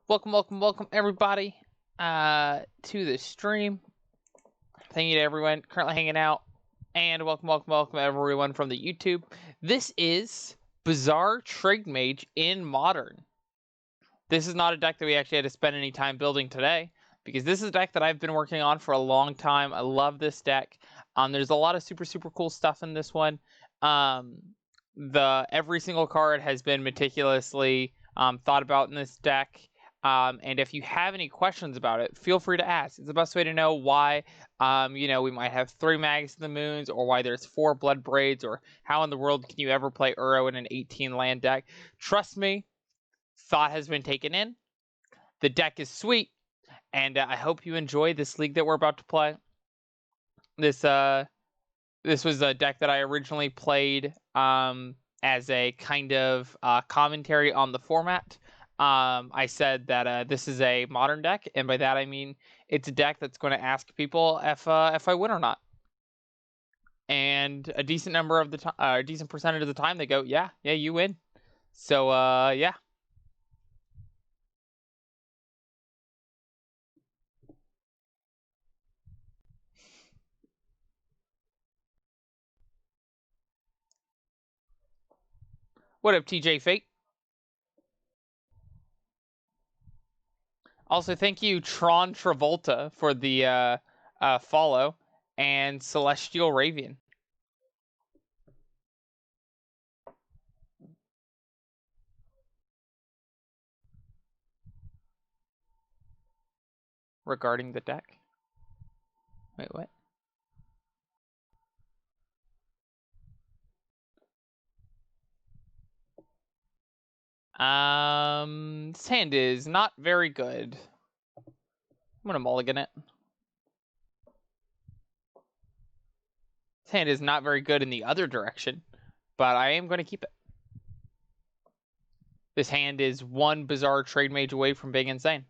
Welcome everybody to the stream. Thank you to everyone currently hanging out, and welcome everyone from the YouTube. This is Bizarre Trademage in Modern. This is not a deck that we actually had to spend any time building today, because this is a deck that I've been working on for a long time. I love this deck. There's a lot of super cool stuff in this one. Every single card has been meticulously thought about in this deck. And if you have any questions about it, feel free to ask. It's the best way to know why, we might have 3 Mags to the Moons, or why there's 4 Blood Braids, or how in the world can you ever play Uro in an 18 land deck. Trust me, thought has been taken in. The deck is sweet, and I hope you enjoy this league that we're about to play. This was a deck that I originally played as a kind of commentary on the format. I said that this is a modern deck, and by that I mean it's a deck that's going to ask people if I win or not. And a decent number of the a decent percentage of the time they go, yeah, you win. So yeah. What up, TJ Fate? Also, thank you, Tron Travolta, for the follow, and Celestial Ravian. Regarding the deck. Wait, what? This hand is not very good. I'm gonna mulligan it. This hand is not very good in the other direction, but I am going to keep it. This hand is one Bizarre Trademage away from being insane.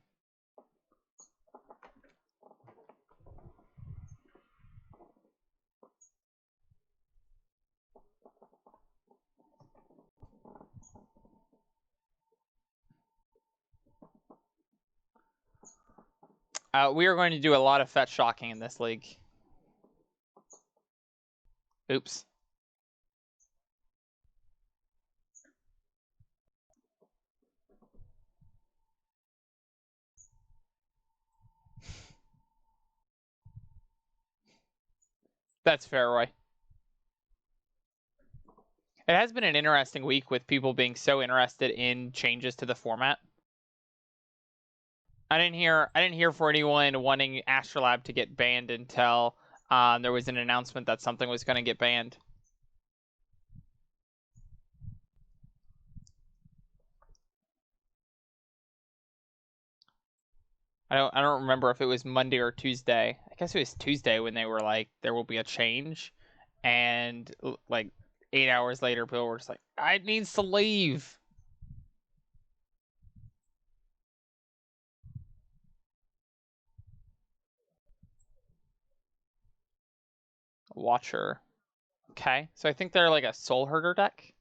We are going to do a lot of fetch shocking in this league. Oops. That's fair, Roy. It has been an interesting week with people being so interested in changes to the format. I didn't hear for anyone wanting Astrolab to get banned until there was an announcement that something was going to get banned. I don't remember if it was Monday or Tuesday. I guess it was Tuesday when they were like, there will be a change, and like 8 hours later, people were just like, I needs to leave. Watcher. Okay, so I think they're like a Soul Herder deck.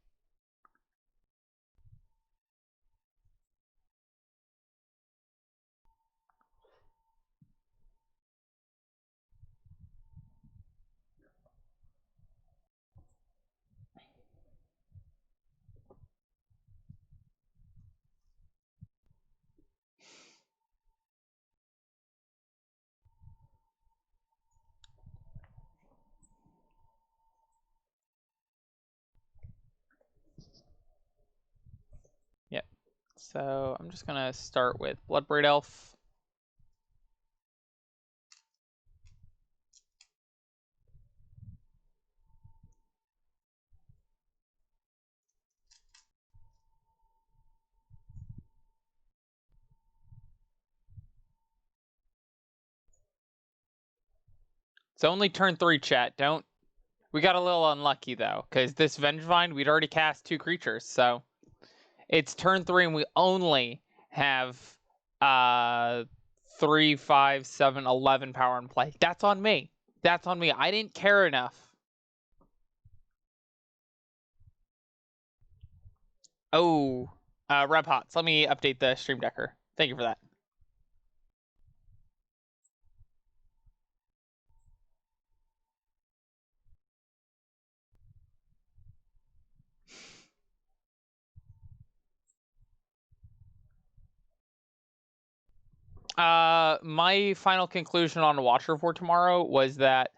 Yep. So I'm just gonna start with Bloodbraid Elf. It's only turn 3, chat. Don't. We got a little unlucky though, because this Vengevine, we'd already cast 2 creatures, so it's turn 3 and we only have 3, 5, 7, 11 power in play. That's on me. That's on me. I didn't care enough. Oh, Reb Hots. Let me update the stream decker. Thank you for that. My final conclusion on Watch Report tomorrow was that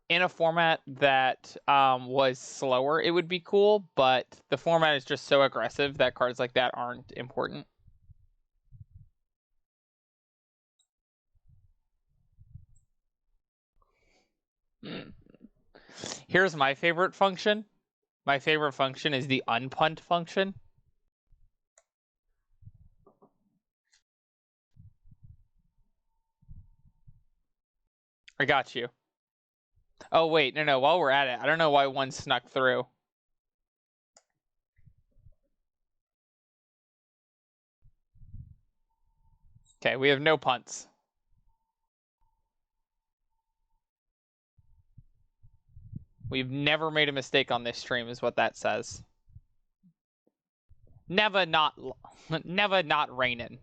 in a format that was slower, it would be cool, but the format is just so aggressive that cards like that aren't important. Here's my favorite function. My favorite function is the unpunt function. I got you. Oh, wait, no, while we're at it, I don't know why one snuck through. Okay, we have no punts. We've never made a mistake on this stream, is what that says. Never not raining.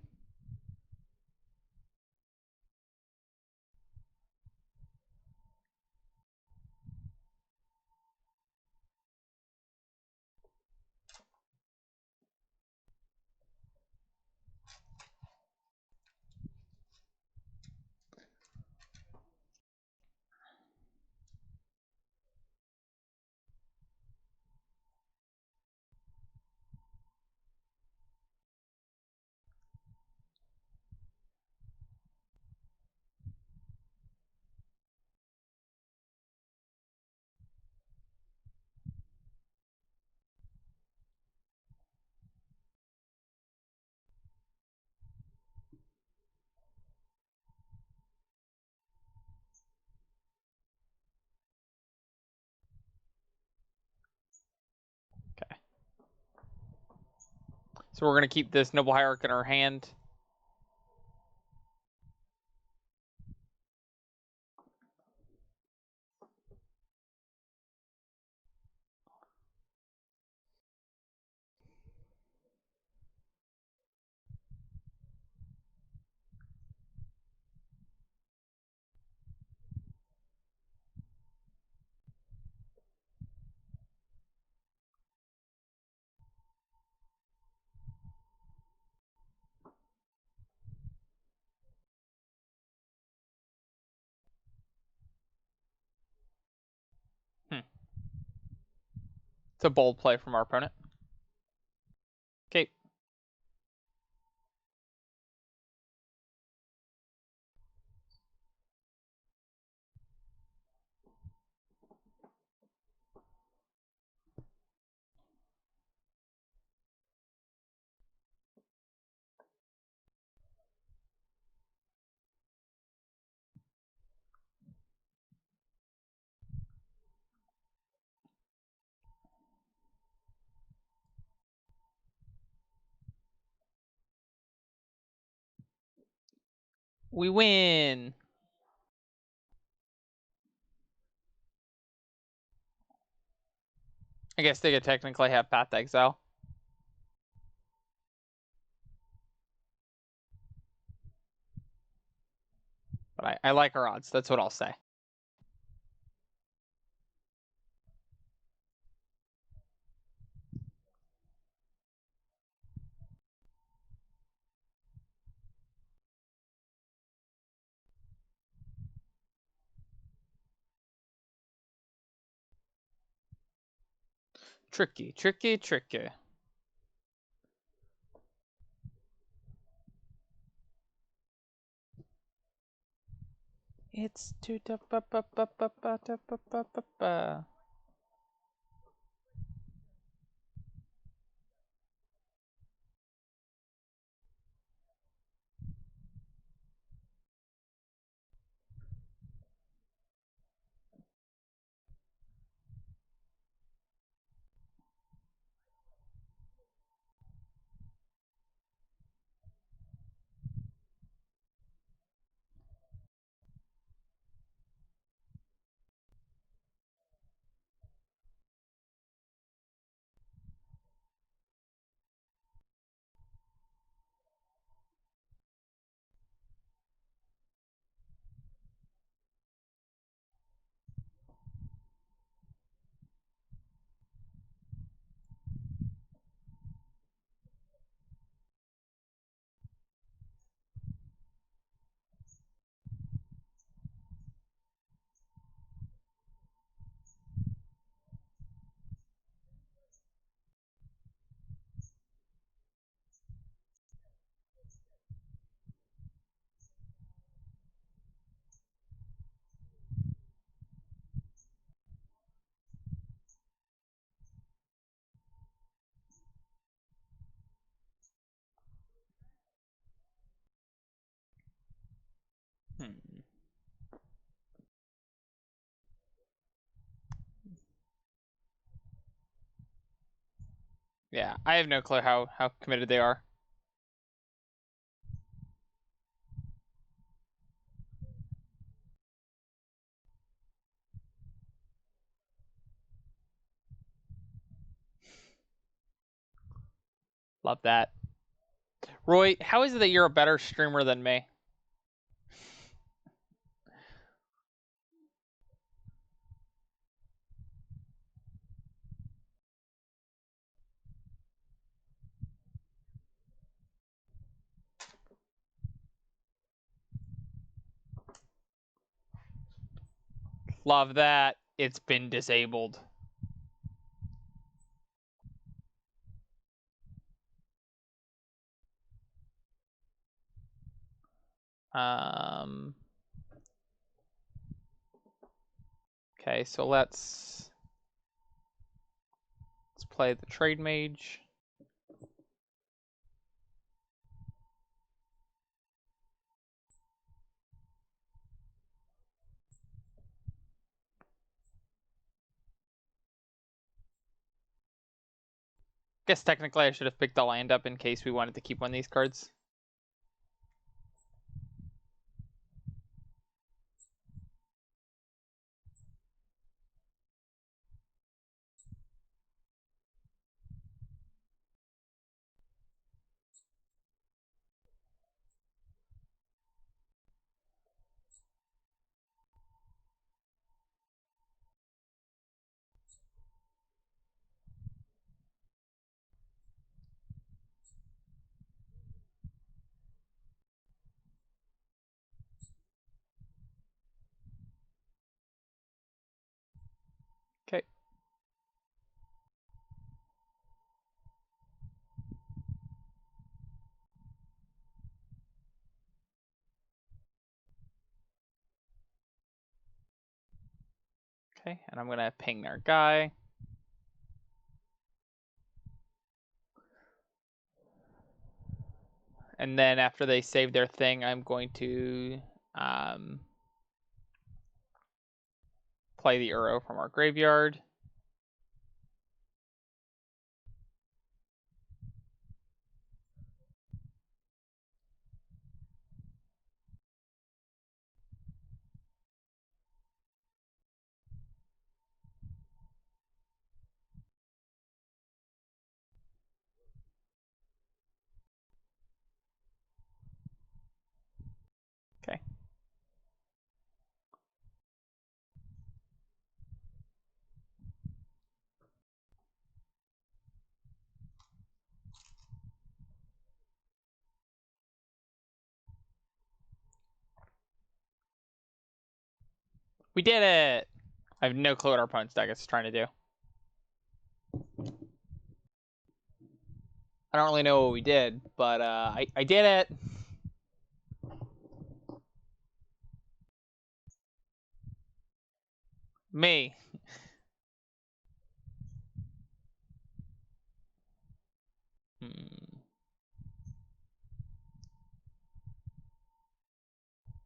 Okay. So we're gonna keep this Noble Hierarch in our hand. It's a bold play from our opponent. Okay. We win. I guess they could technically have Path to Exile. But I like our odds. That's what I'll say. Tricky. It's too tough. Yeah, I have no clue how committed they are. Love that. Roy, how is it that you're a better streamer than me? Love that. It's been disabled. Okay, so let's play the Trademage. Guess technically I should have picked the land up in case we wanted to keep one of these cards. Okay. Okay, and I'm gonna ping their guy. And then after they save their thing, I'm going to play the Uro from our graveyard. Okay. We did it! I have no clue what our opponent's deck is trying to do. I don't really know what we did, but I did it! Me.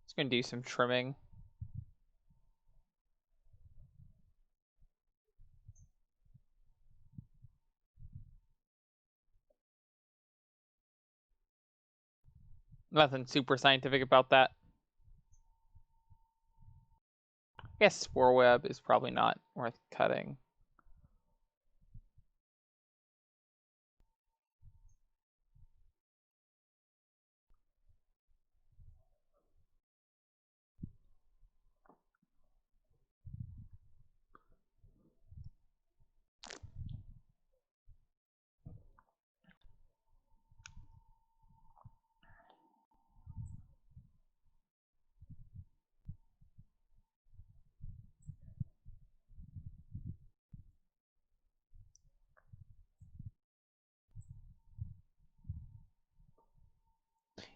Just gonna do some trimming. Nothing super scientific about that. I guess Spore Web is probably not worth cutting.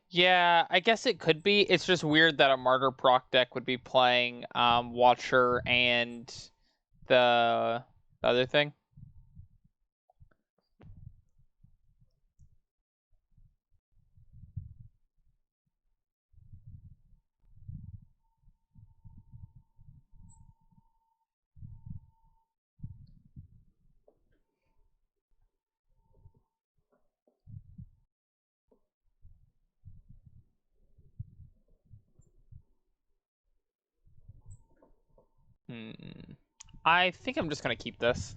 Yeah, I guess it could be. It's just weird that a Martyr proc deck would be playing Watcher and the other thing. I think I'm just gonna keep this.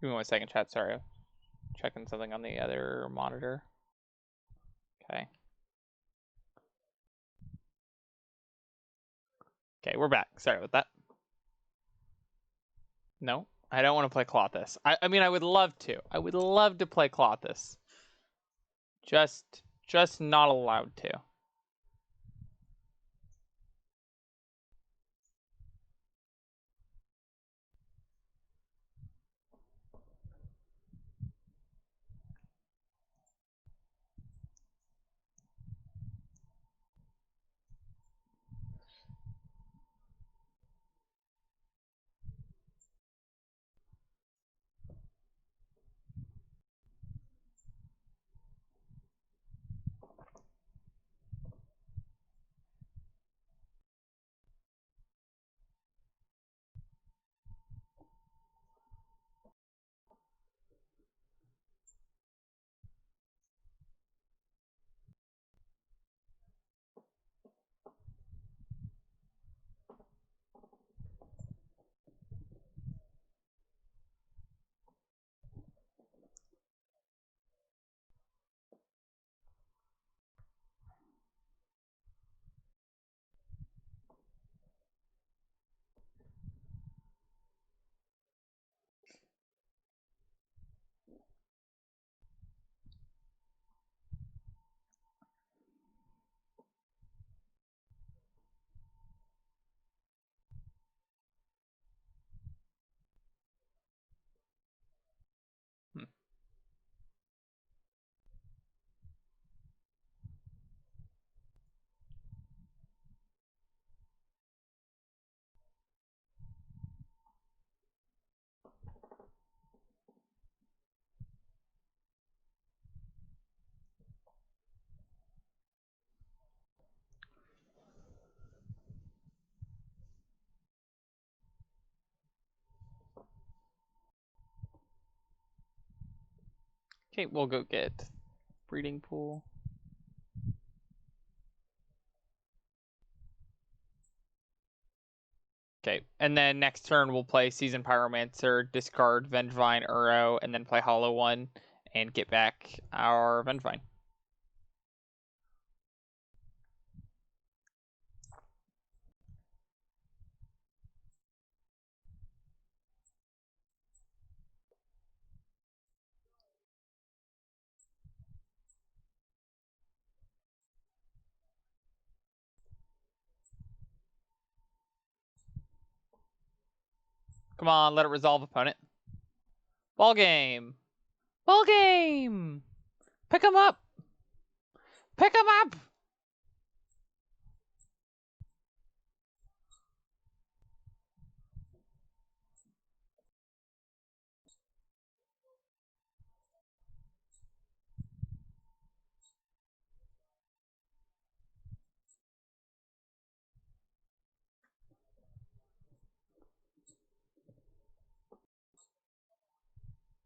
Give me 1 second, chat. Sorry, checking something on the other monitor. Okay. Okay, we're back. Sorry about that. No, I don't want to play Clothis. I mean, I would love to. I would love to play Clothis. Just not allowed to. Hmm. Okay, we'll go get breeding pool. Okay, and then next turn we'll play Season Pyromancer, discard Vengevine, Uro, and then play Hollow One and get back our Vengevine. Come on, let it resolve, opponent. Ball game! Ball game! Pick him up! Pick him up!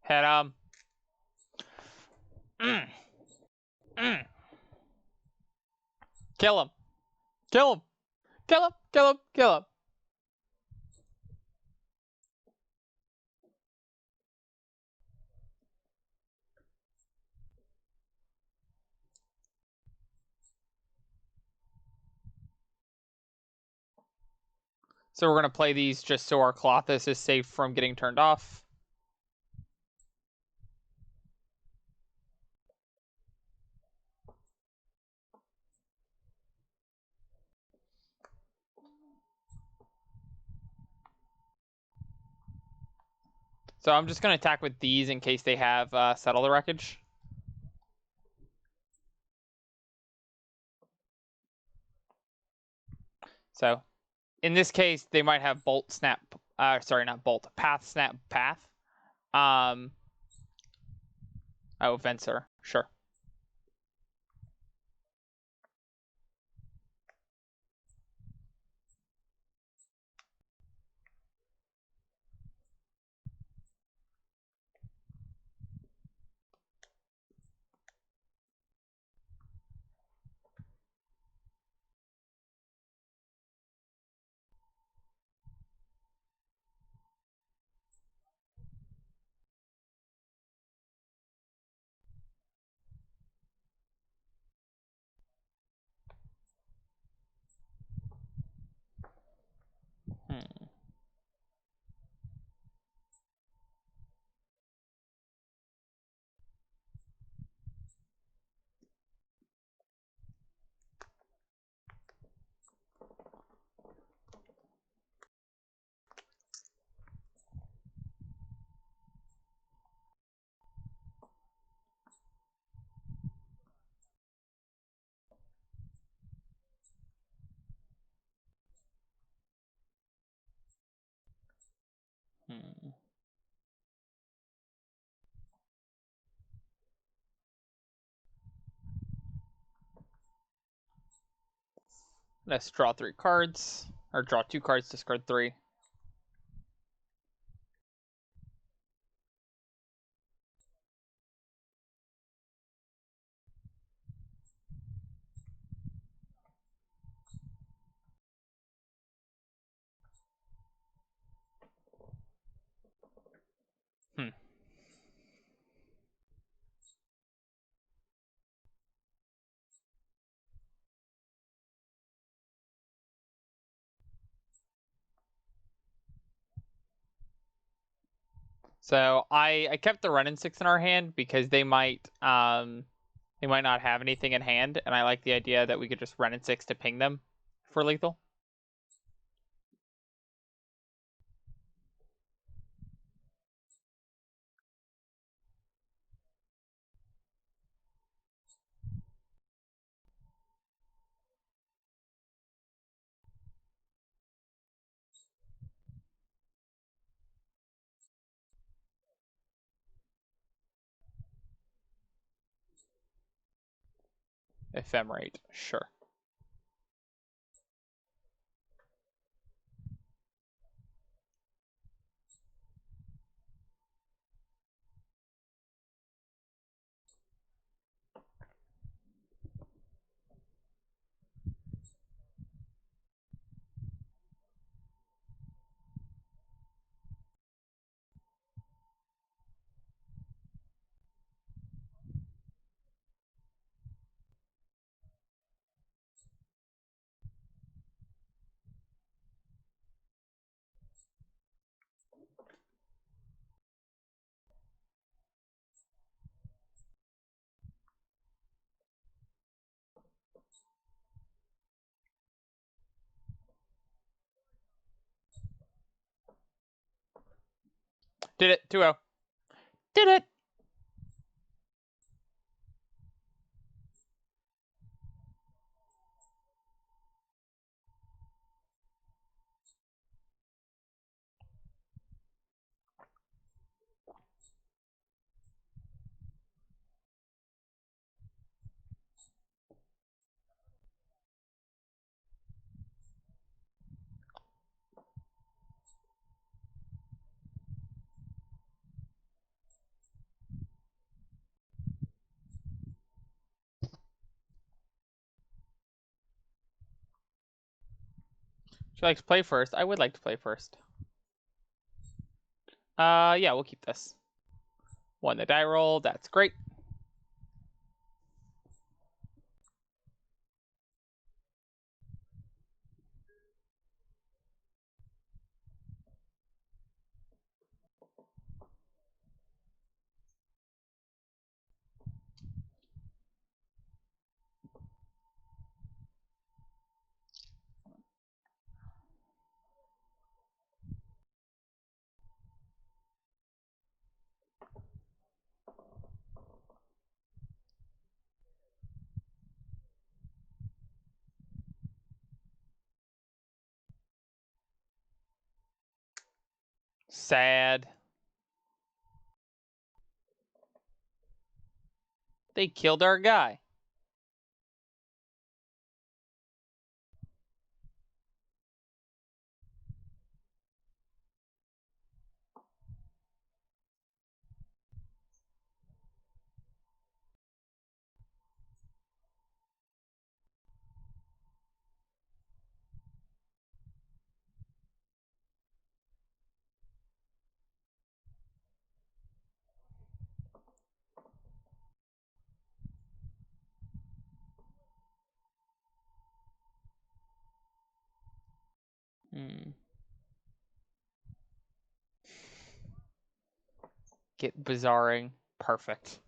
Hit him. Kill him. Kill him. Kill him. Kill him. Kill him. So we're going to play these just so our Clothis is safe from getting turned off. So I'm just going to attack with these in case they have Settle the Wreckage. So in this case, they might have Bolt Snap. Sorry, not Bolt. Path Snap Path. Oh, Venser. Sure. Let's draw 3 cards. Or draw 2 cards, discard 3. So I kept the Renin 6 in our hand because they might not have anything in hand, and I like the idea that we could just Renin 6 to ping them for lethal. Ephemerate, sure. Did it, 2-0. Did it! Would you like to play first? I would like to play first. Yeah, we'll keep this. Won the die roll. That's great. Sad. They killed our guy. Get bizarring. Perfect.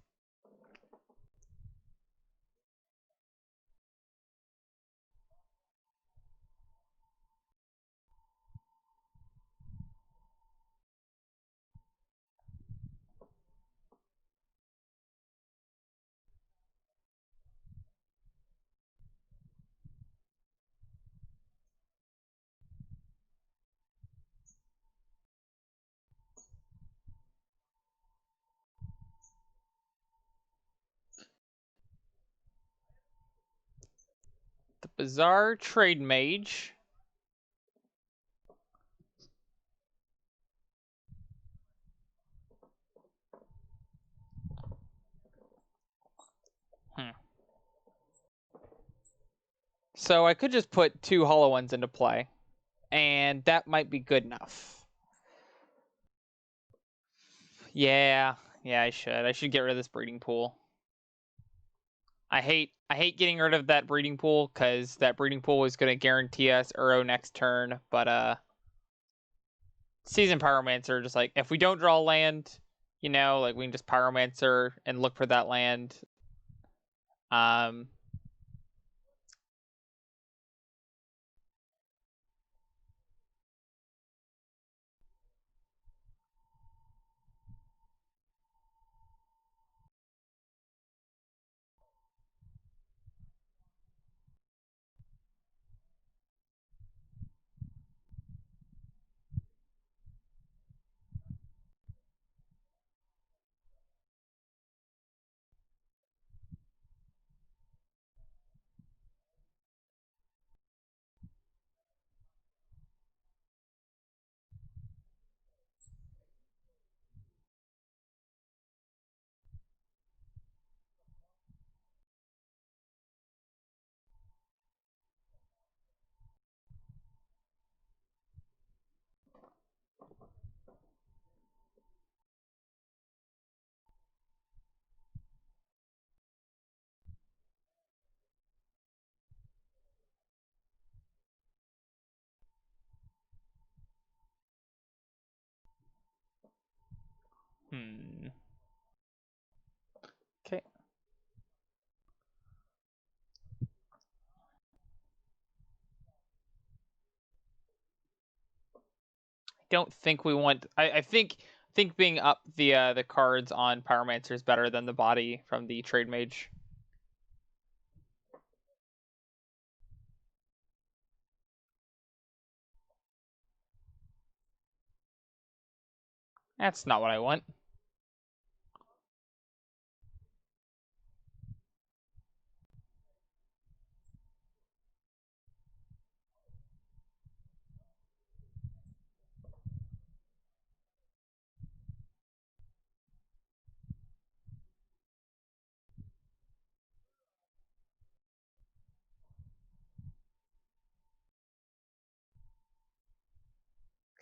The bizarre Trademage. So I could just put 2 hollow ones into play, and that might be good enough. Yeah, I should. I should get rid of this breeding pool. I hate getting rid of that breeding pool because that breeding pool was going to guarantee us Uro next turn, but Season Pyromancer just like if we don't draw land, like we can just Pyromancer and look for that land. Um Okay. Don't think we want. I think being up the cards on Pyromancer is better than the body from the Trademage. That's not what I want.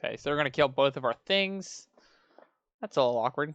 Okay, so they're gonna kill both of our things. That's a little awkward.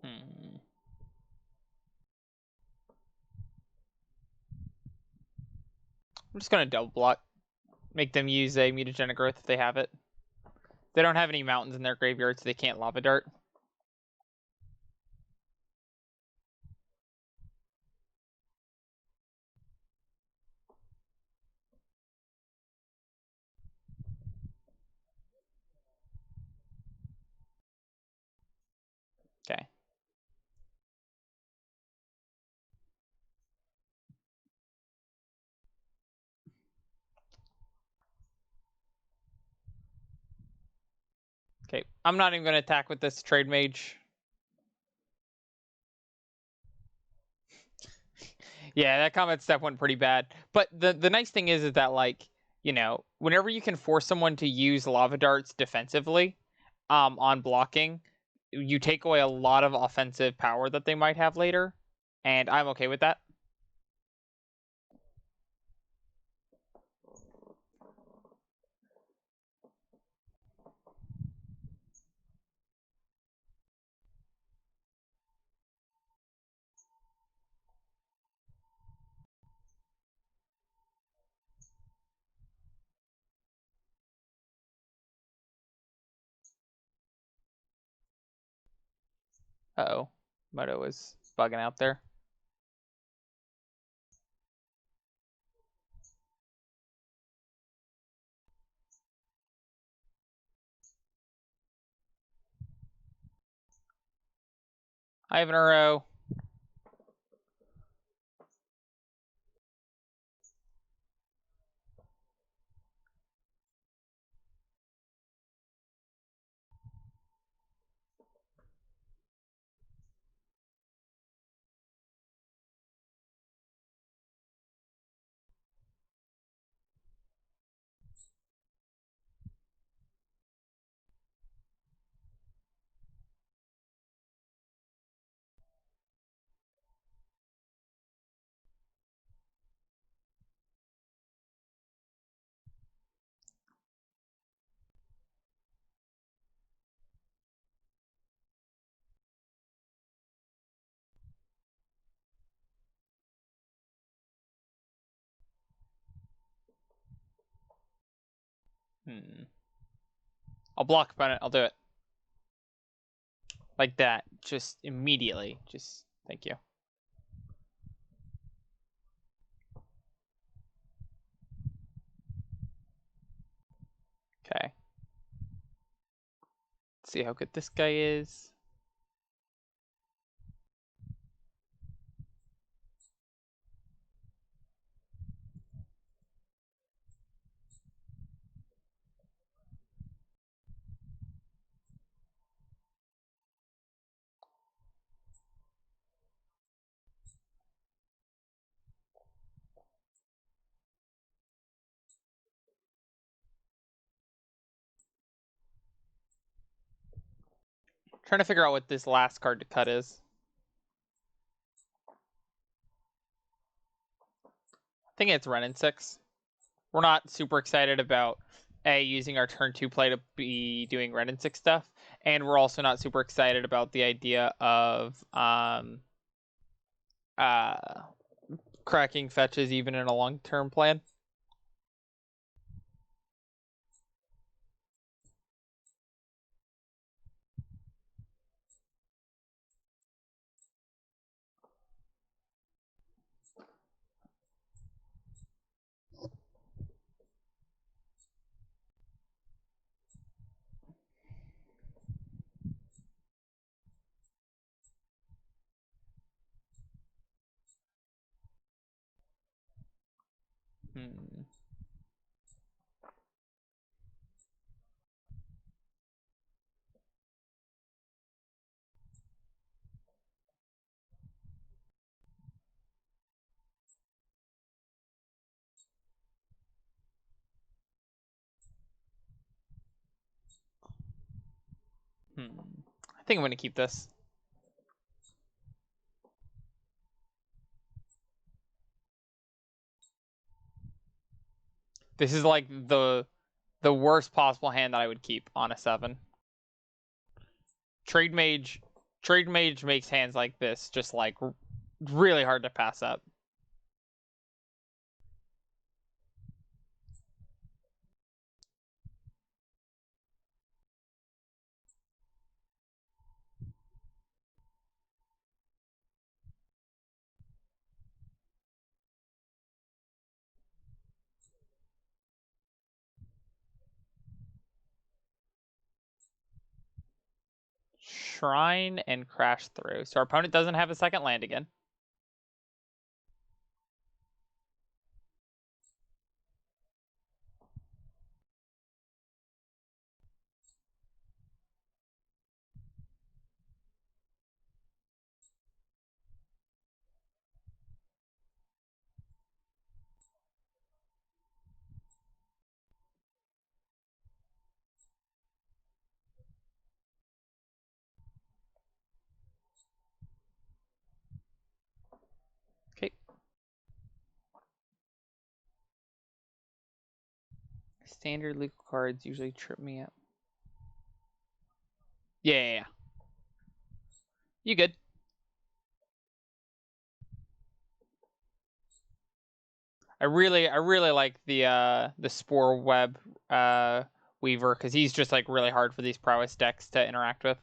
Hmm. I'm just gonna double block. Make them use a mutagenic growth if they have it. They don't have any mountains in their graveyard, so they can't lava dart. Okay. Okay. I'm not even gonna attack with this Trademage. Yeah, that combat step went pretty bad. But the nice thing is that like, whenever you can force someone to use lava darts defensively, on blocking, you take away a lot of offensive power that they might have later, and I'm okay with that. Uh-oh. Moto was bugging out there. I have an Uro. I'll block opponent. I'll do it. Like that. Just immediately. Just thank you. Okay. Let's see how good this guy is. Trying to figure out what this last card to cut is. I think it's Ren and 6. We're not super excited about using our turn 2 play to be doing Ren and 6 stuff, and we're also not super excited about the idea of cracking fetches even in a long-term plan. Hmm. Hmm. I think I'm gonna keep this. This is like the worst possible hand that I would keep on a 7. Trade Mage Trade Mage makes hands like this just like really hard to pass up. Shrine and Crash Through. So our opponent doesn't have a second land again. Okay. Standard legal cards usually trip me up. Yeah. You good. I really like the Spore Web Weaver because he's just like really hard for these prowess decks to interact with.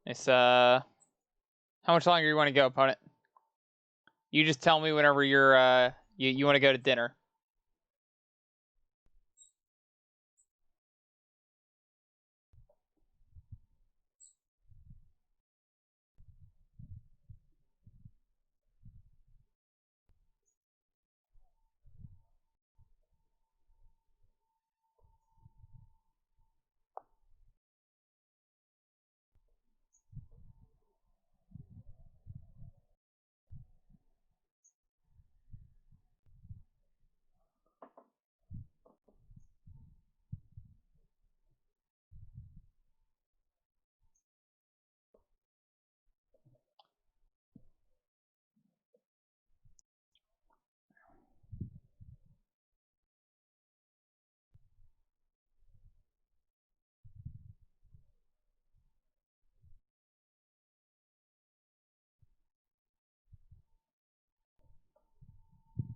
It's how much longer you want to go, opponent? You just tell me whenever you want to go to dinner.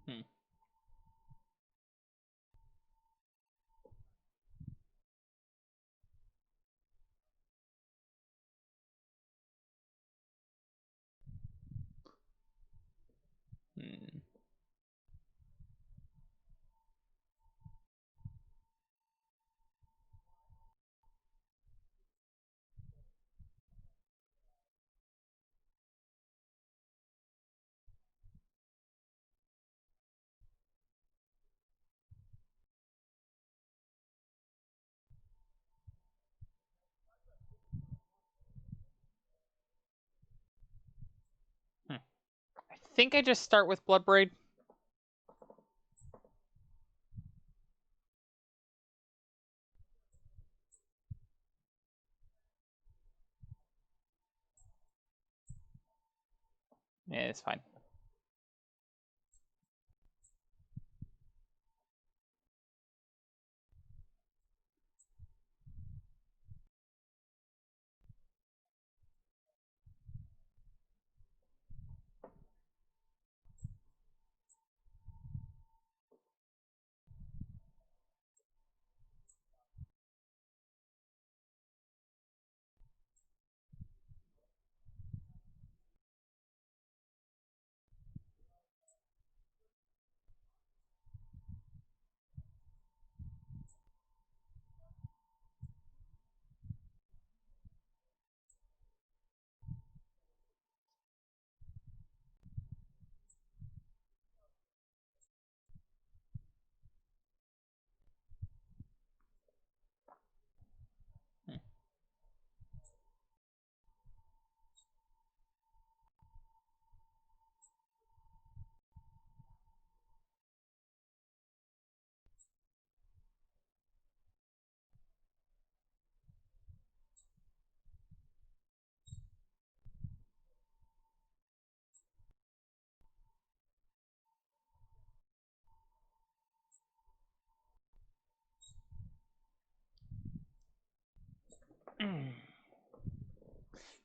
Hmm. Hmm. Hmm. I think I just start with Bloodbraid. Yeah, it's fine.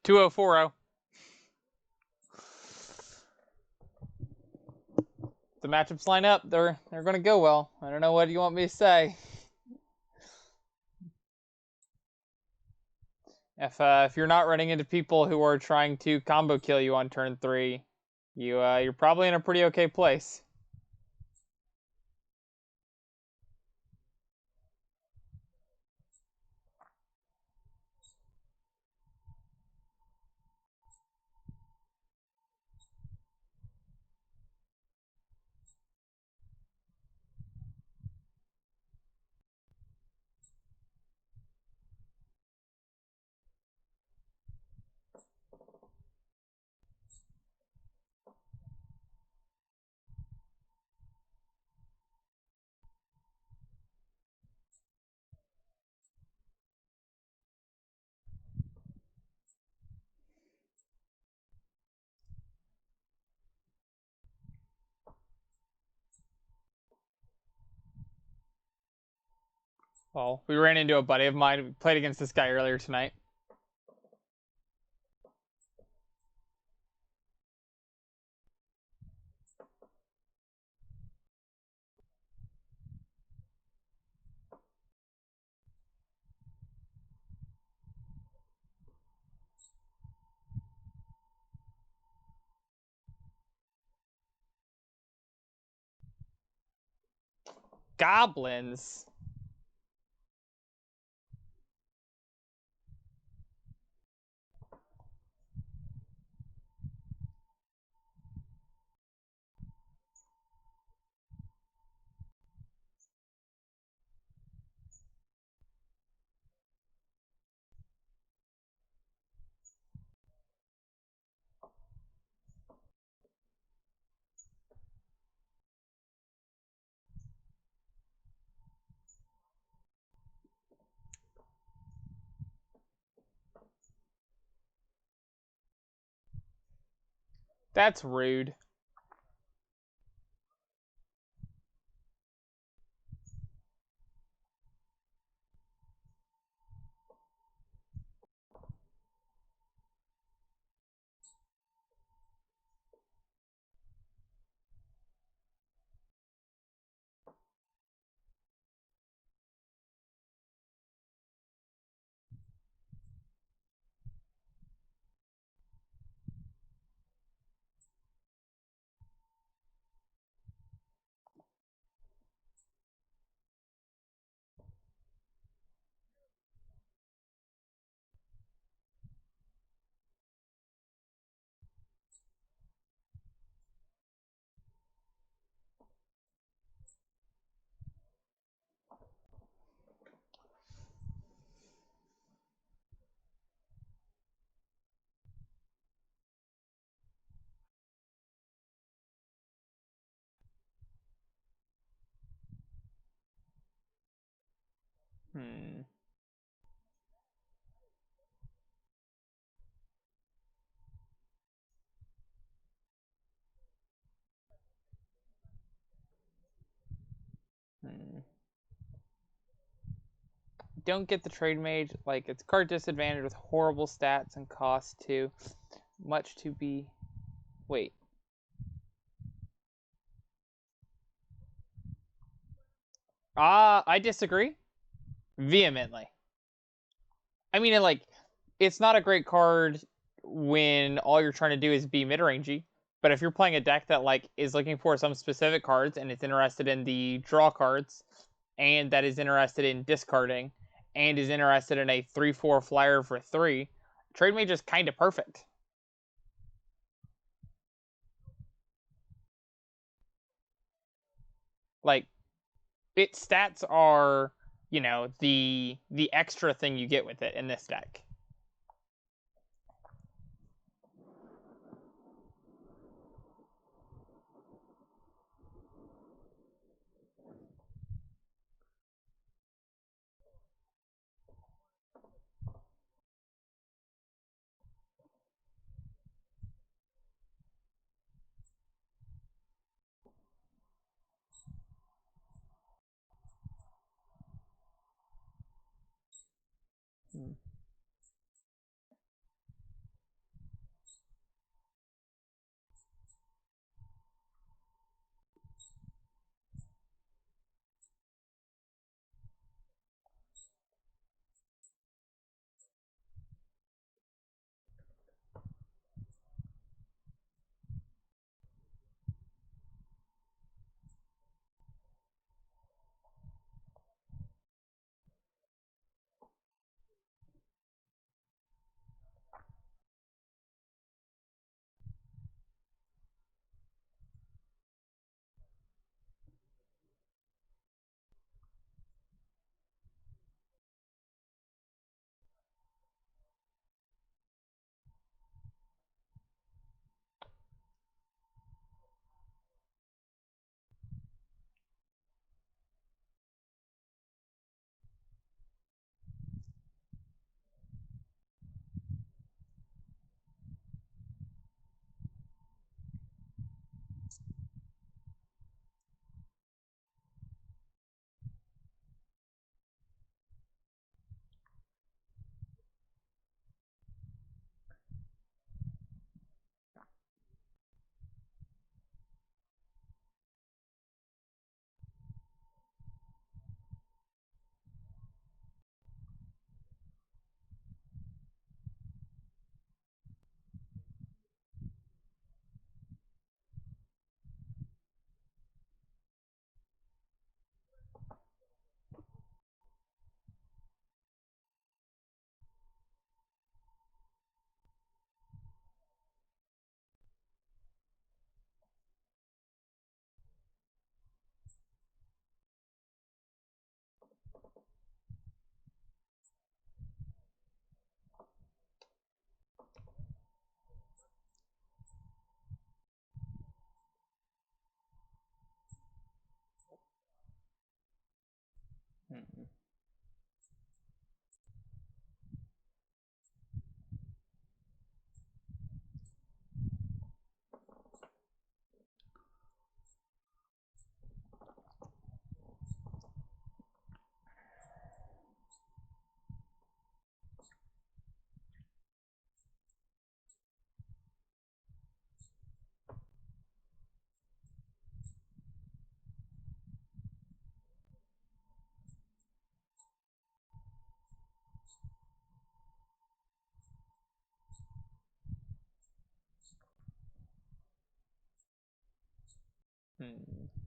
2040. The matchups line up. They're going to go well. I don't know what you want me to say. If you're not running into people who are trying to combo kill you on turn 3, you're probably in a pretty okay place. Well, we ran into a buddy of mine. We played against this guy earlier tonight. Goblins. That's rude. Hmm. Hmm. Don't get the Trademage. Like, it's card disadvantage with horrible stats and cost too. Much to be... Wait. I disagree. Vehemently. I mean, it's not a great card when all you're trying to do is be mid-rangey. But if you're playing a deck that is looking for some specific cards and it's interested in the draw cards, and that is interested in discarding, and is interested in a 3/4 flyer for 3, Trademage is kind of perfect. Like, its stats are, the extra thing you get with it in this deck. Hmm.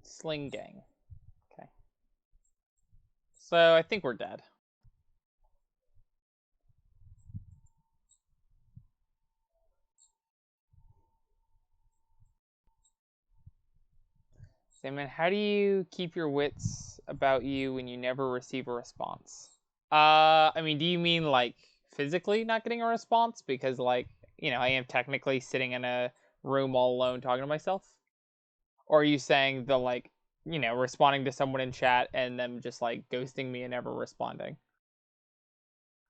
Sling Gang. Okay. So I think we're dead. Simon, how do you keep your wits about you when you never receive a response? I mean, do you mean like physically not getting a response? Because like, I am technically sitting in a room all alone talking to myself? Or are you saying the like, responding to someone in chat and them just like ghosting me and never responding?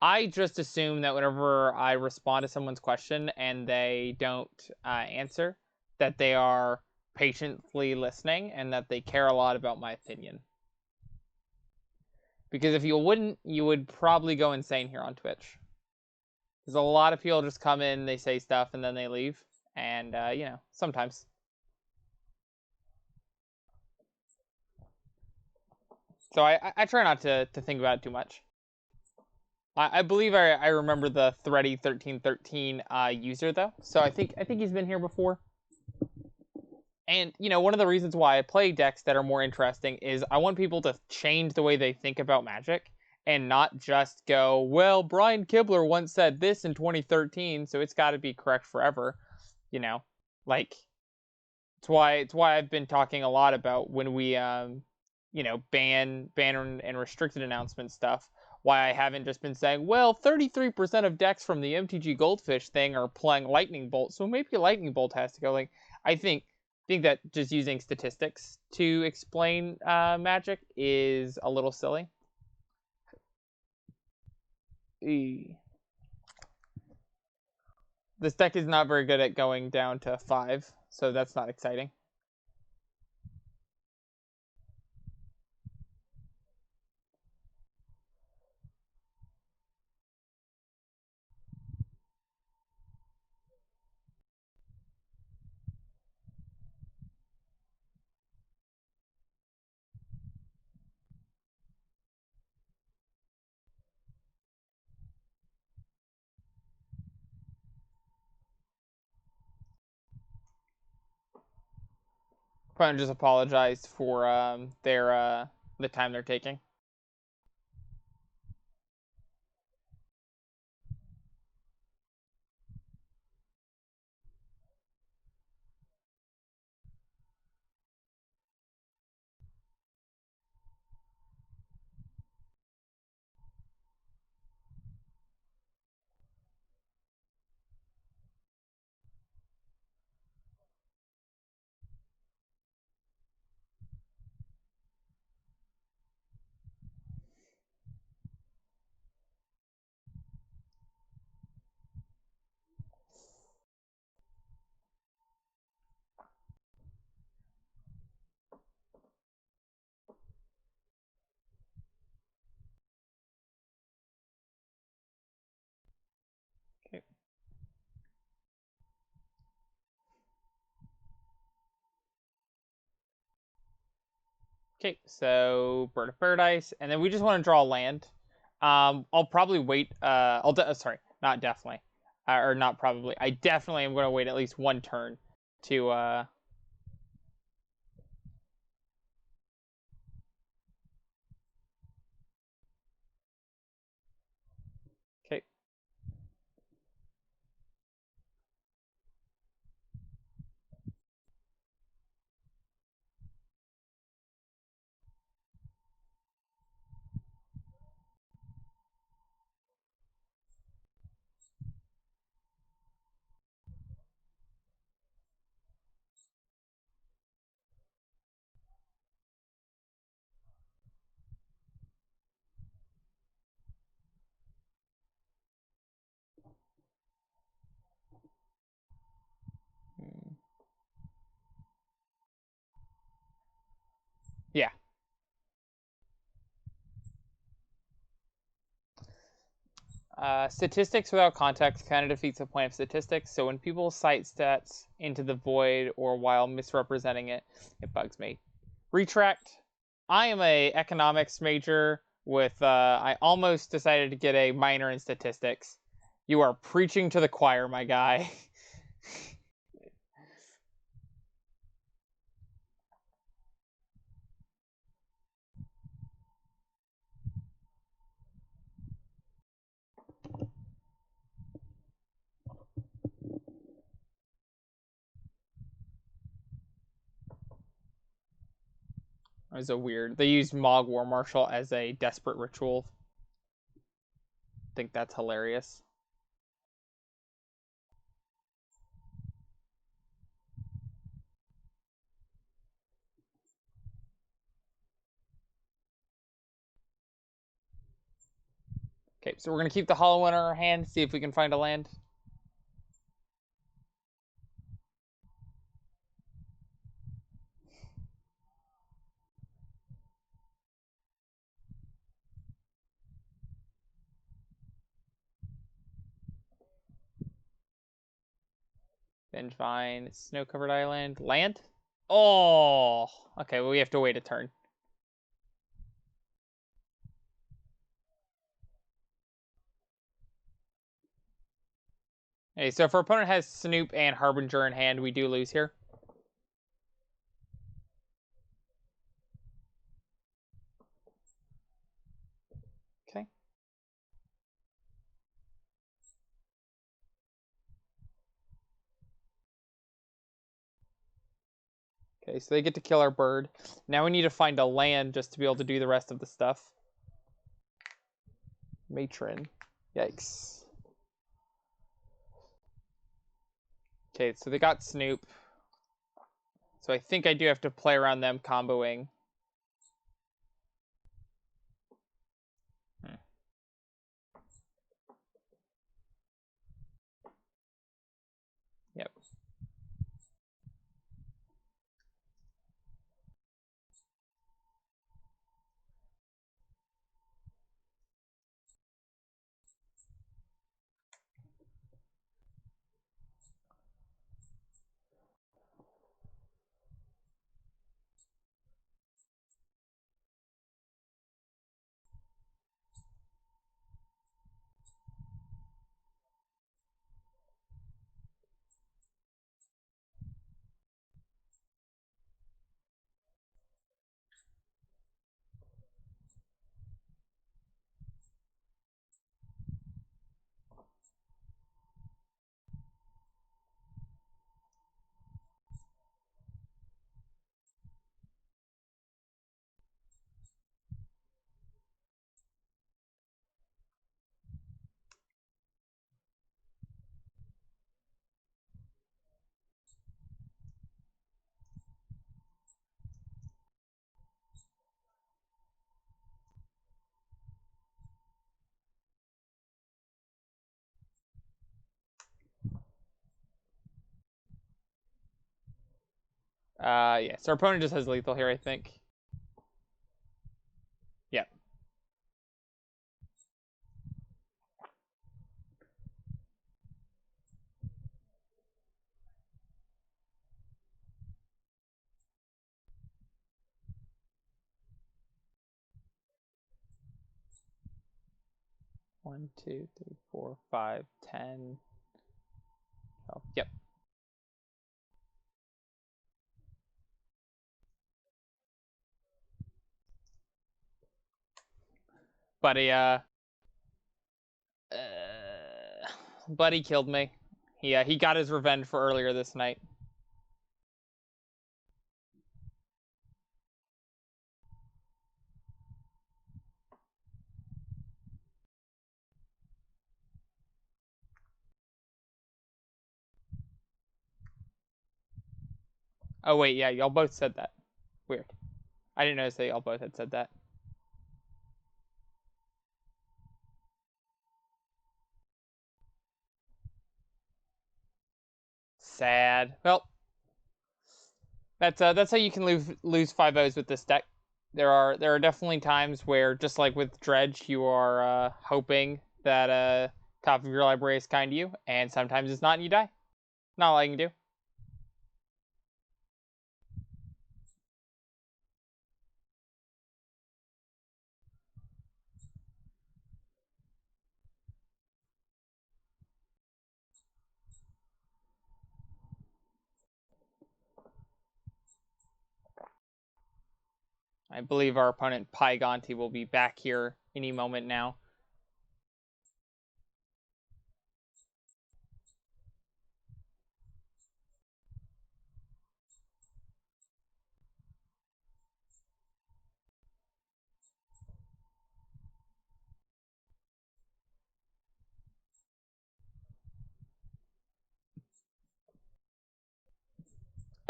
I just assume that whenever I respond to someone's question and they don't answer, that they are patiently listening and that they care a lot about my opinion. Because if you wouldn't, you would probably go insane here on Twitch. Because a lot of people just come in, they say stuff, and then they leave. And, sometimes. So I try not to think about it too much. I believe I remember the Thready1313 user, though. So I think he's been here before. And, one of the reasons why I play decks that are more interesting is I want people to change the way they think about Magic and not just go, well, Brian Kibler once said this in 2013, so it's got to be correct forever. Like, it's why I've been talking a lot about when we, ban and restricted announcement stuff. Why I haven't just been saying, well, 33% of decks from the MTG Goldfish thing are playing Lightning Bolt, so maybe Lightning Bolt has to go. Like, I think that just using statistics to explain Magic is a little silly. This deck is not very good at going down to 5, so that's not exciting. Opponent just apologized for their the time they're taking. Okay. Okay, so Bird of Paradise, and then we just want to draw a land. I'll probably wait. Sorry, not definitely, or not probably. I definitely am going to wait at least one turn to. Okay. Yeah. Statistics without context kind of defeats the point of statistics. So when people cite stats into the void or while misrepresenting it, it bugs me. Retract. I am a economics major with I almost decided to get a minor in statistics. You are preaching to the choir, my guy. As a weird. They used Mog War Marshal as a desperate ritual. I think that's hilarious. Okay, so we're gonna keep the hollow in our hand, see if we can find a land. Vengevine, snow-covered island, land. Oh, okay. Well, we have to wait a turn. Okay, so if our opponent has Snoop and Harbinger in hand, we do lose here. Okay. Okay, so they get to kill our bird. Now we need to find a land just to be able to do the rest of the stuff. Matron. Yikes. Okay, so they got Snoop. So I think I do have to play around them comboing. Yep. Yeah, so our opponent just has lethal here, I think. Yep. One, two, three, 4, 5, 10. Oh, yep. Buddy, Buddy killed me. He got his revenge for earlier this night. Oh wait, yeah, y'all both said that. Weird. I didn't notice that y'all both had said that. Sad. Well, that's how you can lose 5-0s with this deck. There are definitely times where, just like with Dredge, you are hoping that top of your library is kind to you, and sometimes it's not, and you die. Not all I can do. I believe our opponent Pygonti will be back here any moment now.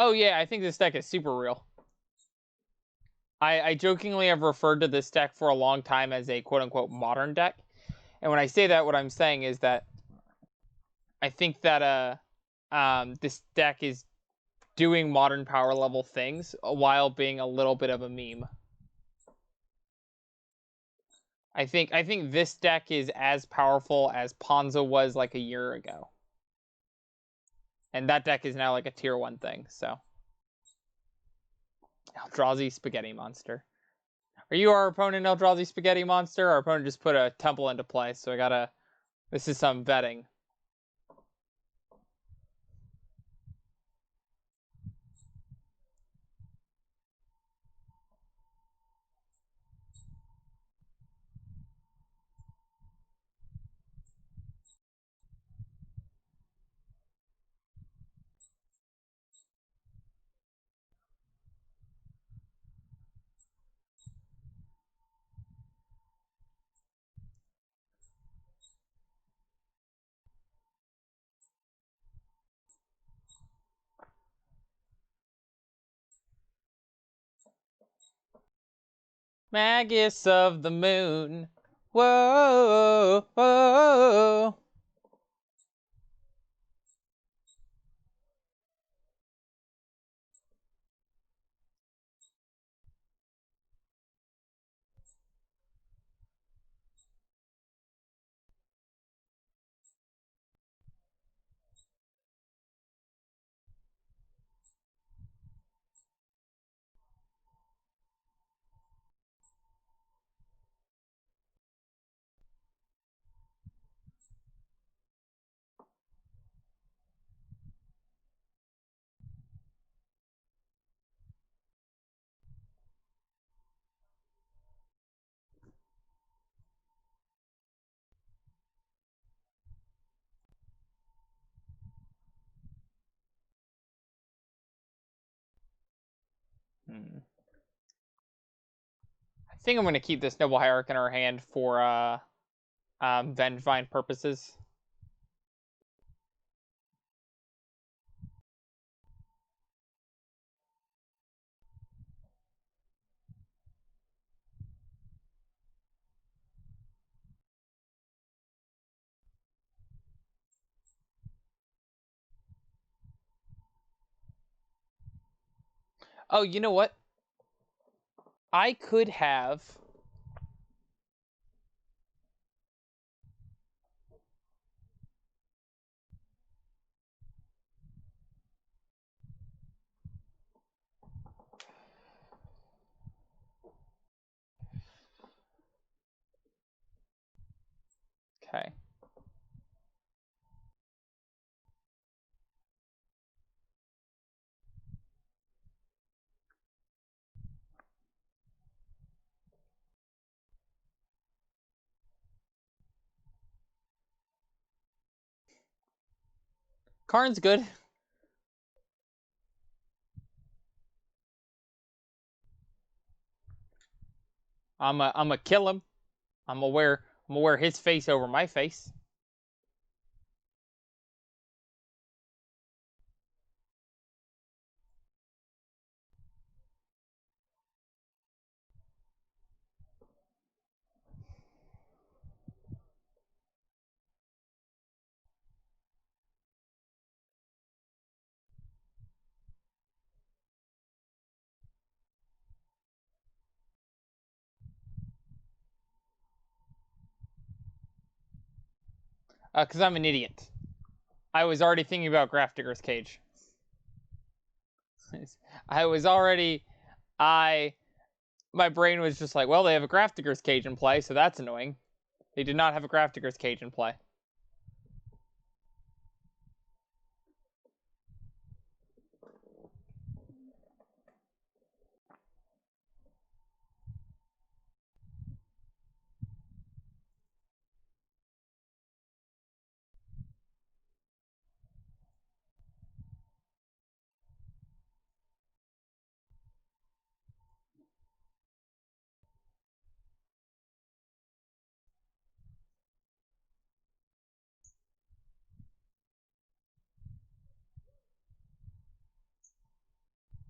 Oh yeah, I think this deck is super real. I jokingly have referred to this deck for a long time as a quote unquote modern deck. And when I say that, what I'm saying is that I think that this deck is doing modern power level things while being a little bit of a meme. I think this deck is as powerful as Ponza was like a year ago. And that deck is now like a tier 1 thing, so Eldrazi Spaghetti Monster. Are you our opponent, Eldrazi Spaghetti Monster? Our opponent just put a temple into play, so I gotta... This is some vetting. Magus of the Moon. Whoa, whoa. I think I'm gonna keep this Noble Hierarch in our hand for Vengevine purposes. Oh, you know what? I could have... Okay. Karn's good. I'm a kill him. I'm gonna wear his face over my face. Cause I'm an idiot. I was already thinking about Grafdigger's Cage. I was already... I... My brain was just like, well, they have a Grafdigger's Cage in play, so that's annoying. They did not have a Grafdigger's Cage in play.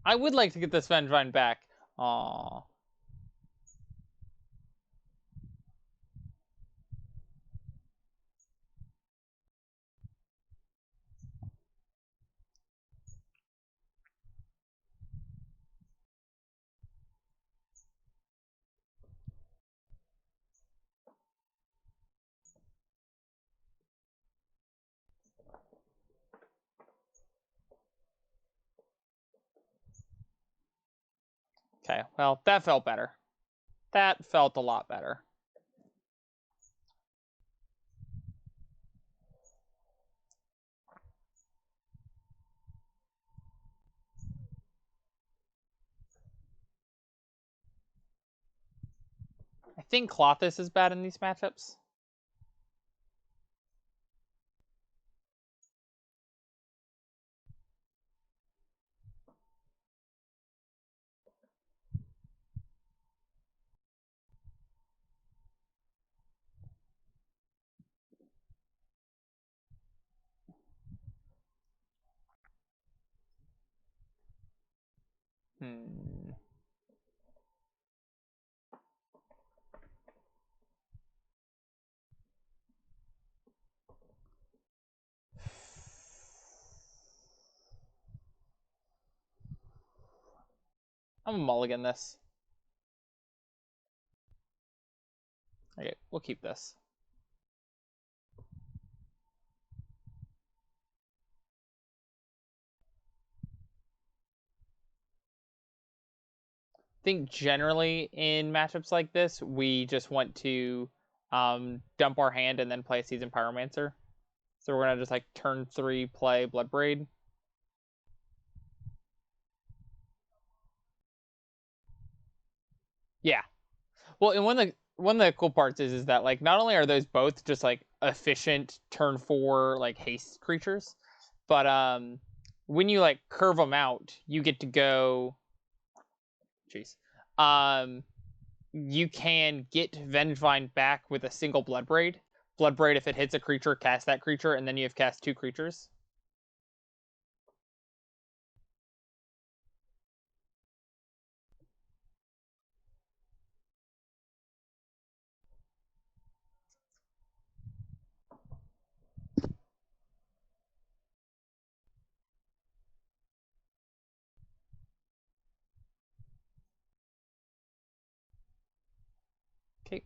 I would like to get this Vengevine back. Aww. Okay, well, that felt better. That felt a lot better. I think Clothis is bad in these matchups. Hmm. I'm gonna mulligan this. Okay, we'll keep this. I think generally in matchups like this, we just want to dump our hand and then play a Seasoned Pyromancer. So we're gonna just like turn 3 play Bloodbraid. Yeah. Well, and one of the cool parts is that like not only are those both just like efficient turn 4 like haste creatures, but when you like curve them out, you get to go. Jeez. Um, you can get Vengevine back with a single Bloodbraid. Bloodbraid, if it hits a creature, cast that creature, and then you have cast 2 creatures. Okay.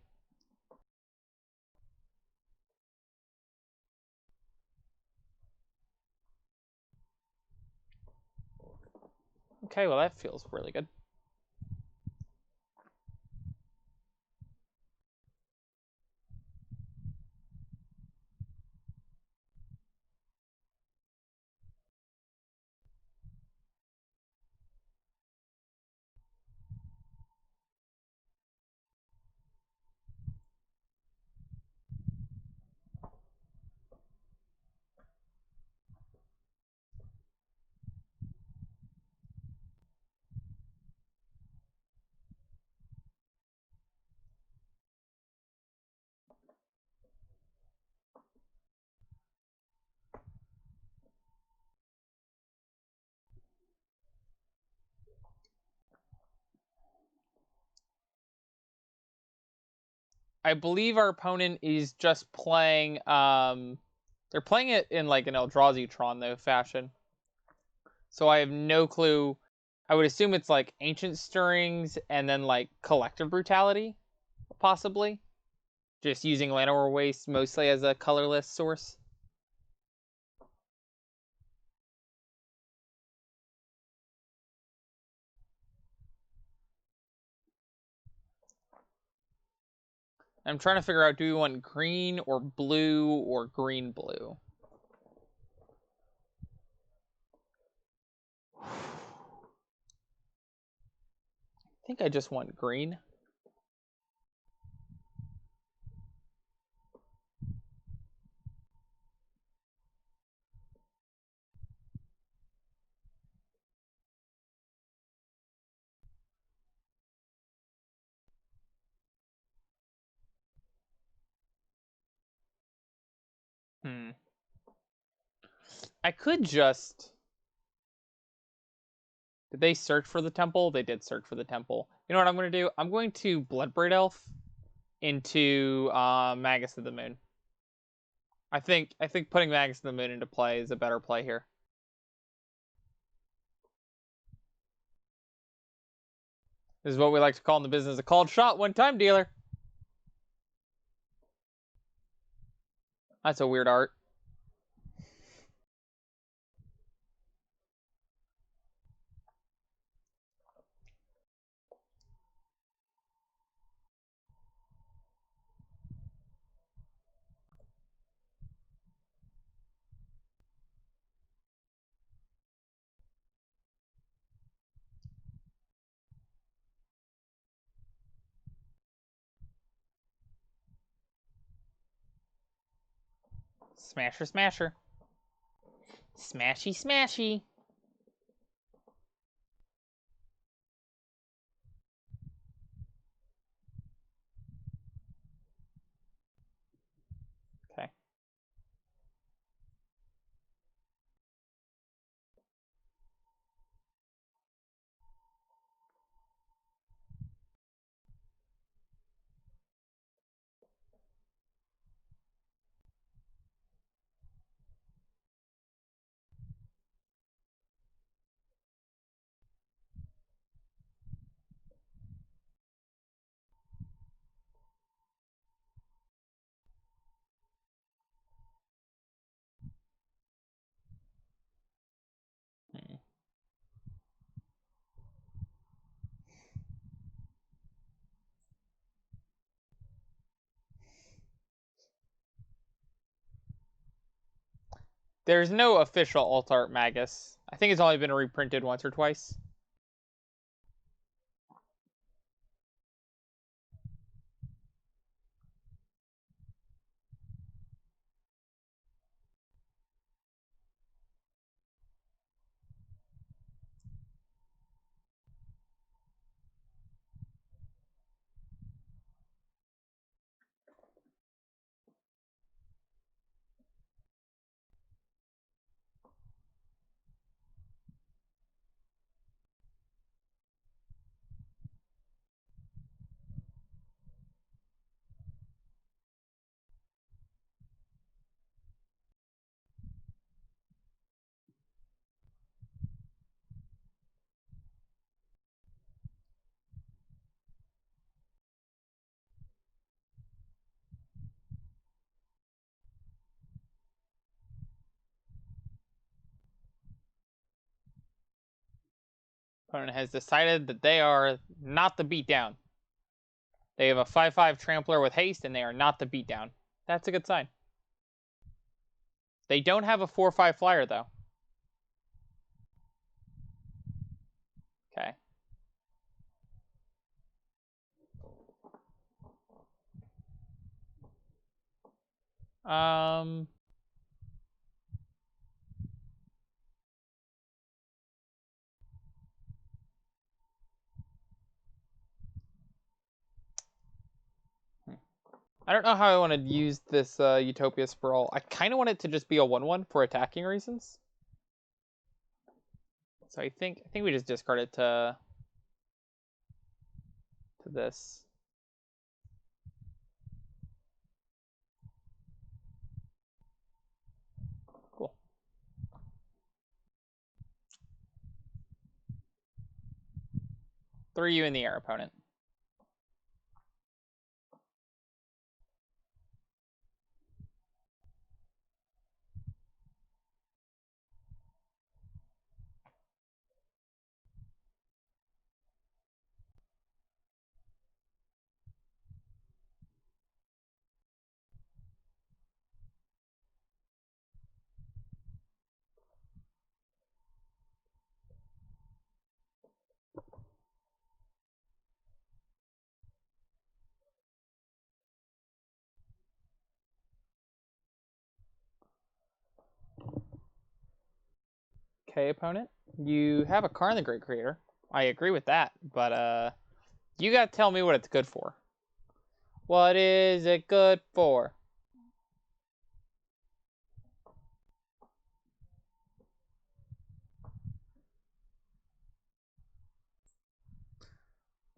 Okay, well that feels really good. I believe our opponent is just playing they're playing it in like an Eldrazi Tron though fashion. So I have no clue. I would assume it's like Ancient Stirrings and then like Collective Brutality, possibly. Just using Llanowar Waste mostly as a colorless source. I'm trying to figure out, do we want green or blue or green blue? I think I just want green. Hmm. I could just Did they search for the temple? They did search for the temple. You know what I'm going to do? I'm going to Bloodbraid Elf into Magus of the Moon. I think putting Magus of the Moon into play is a better play here. This is what we like to call in the business a called shot one-time dealer. That's a weird art. Smasher, smasher. Smashy, smashy. Okay. Hmm. There's no official alt art Magus. I think it's only been reprinted once or twice. Opponent has decided that they are not the beatdown. They have a 5/5 trampler with haste, and they are not the beatdown. That's a good sign. They don't have a 4/5 flyer, though. Okay. Um. I don't know how I want to use this Utopia Sprawl. I kind of want it to just be a 1/1 for attacking reasons. So I think we just discard it to this. Cool. Throw you in the air, opponent. Okay, opponent. You have a Karn the Great Creator. I agree with that, but you gotta tell me what it's good for. What is it good for?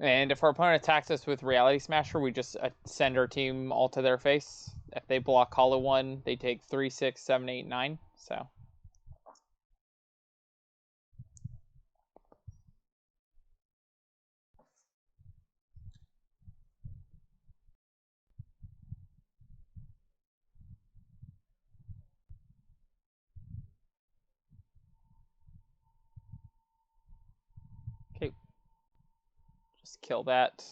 And if our opponent attacks us with Reality Smasher, we just send our team all to their face. If they block Hollow 1, they take 3, 6, 7, 8, 9. So. Okay. Just kill that.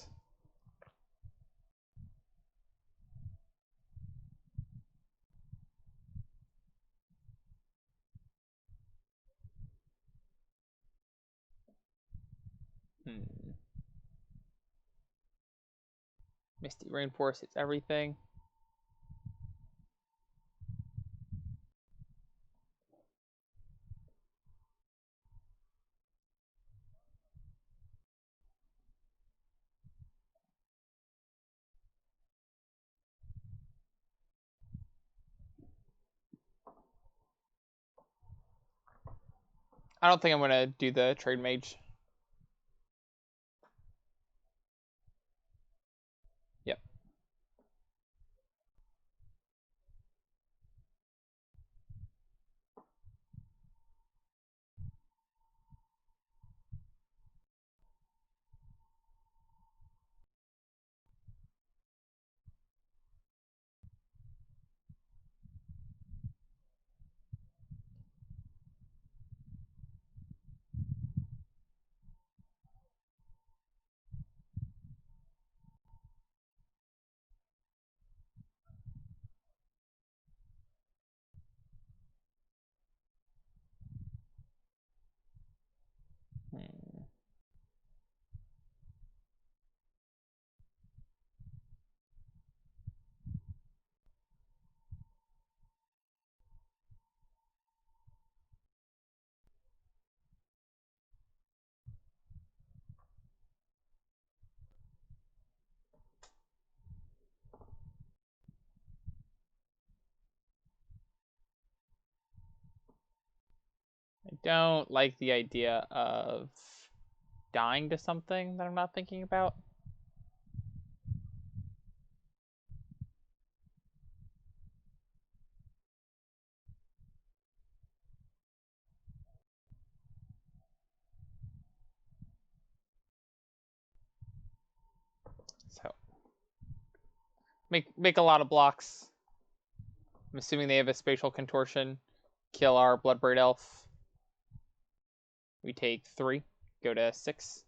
Misty Rainforest hits everything. I don't think I'm going to do the Trademage. Yep. I don't like the idea of dying to something that I'm not thinking about. So make a lot of blocks. I'm assuming they have a spatial contortion. Kill our Bloodbraid Elf. We take 3, go to 6.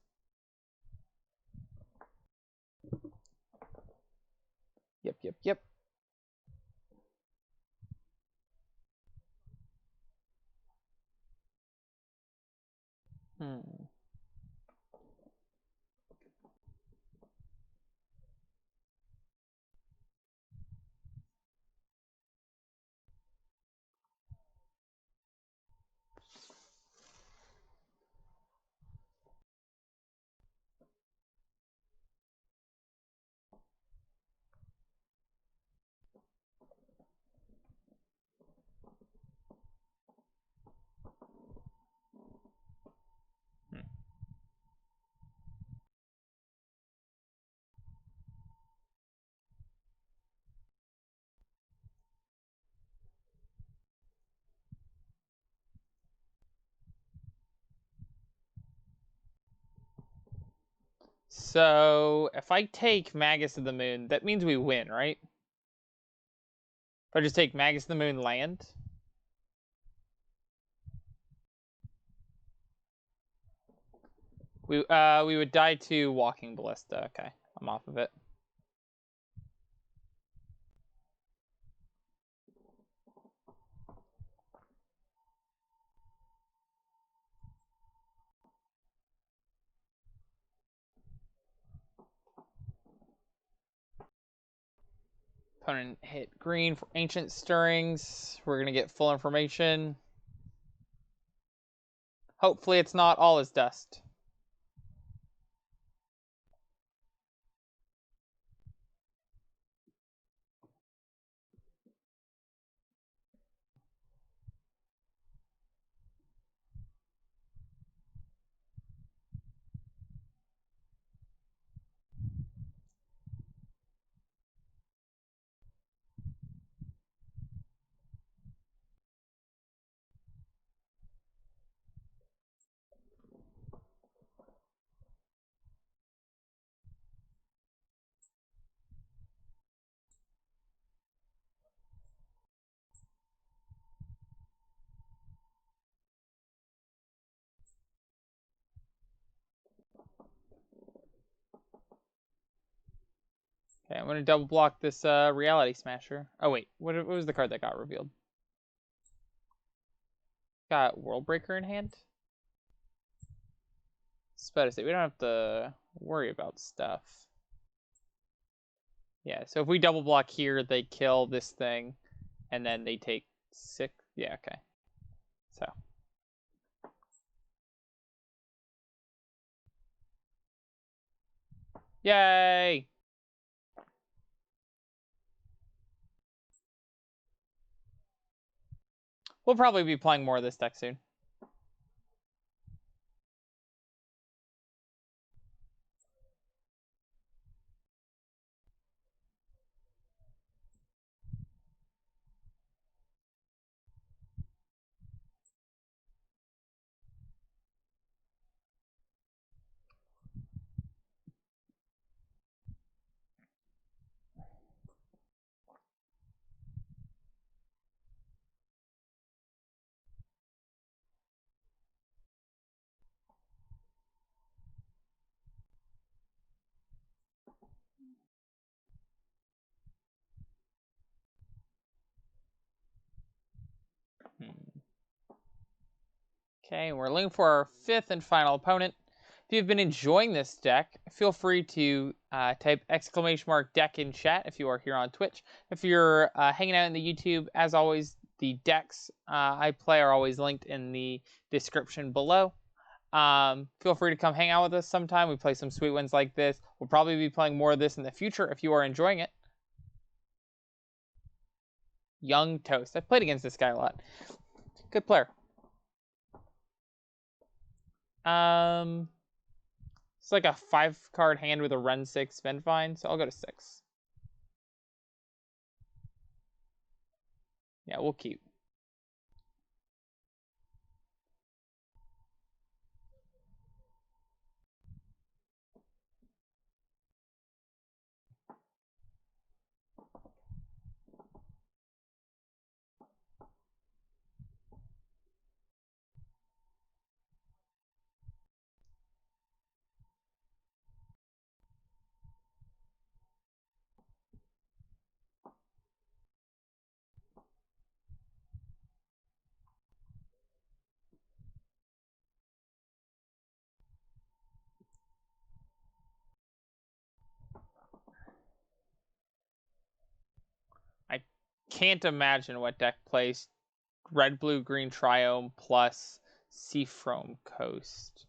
Yep. Hmm. So if I take Magus of the Moon, that means we win, right? If I just take Magus of the Moon land. We would die to Walking Ballista. Okay, I'm off of it. Opponent hit green for Ancient Stirrings. We're gonna get full information. Hopefully it's not all is dust. I'm going to double block this Reality Smasher. Oh, wait. What was the card that got revealed? Got World Breaker in hand? It's about to say, we don't have to worry about stuff. Yeah, so if we double block here, they kill this thing, and then they take 6. Yeah, okay. So. Yay! We'll probably be playing more of this deck soon. Okay, we're looking for our 5th and final opponent. If you've been enjoying this deck, feel free to type !deck in chat if you are here on Twitch. If you're hanging out in the YouTube, as always, the decks I play are always linked in the description below. Feel free to come hang out with us sometime. We play some sweet ones like this. We'll probably be playing more of this in the future if you are enjoying it. Young Toast. I've played against this guy a lot. Good player. It's like a 5-card hand with a run 6 Vengevine, so I'll go to 6. Yeah, we'll keep. I can't imagine what deck plays red, blue, green Triome plus Seafrome Coast.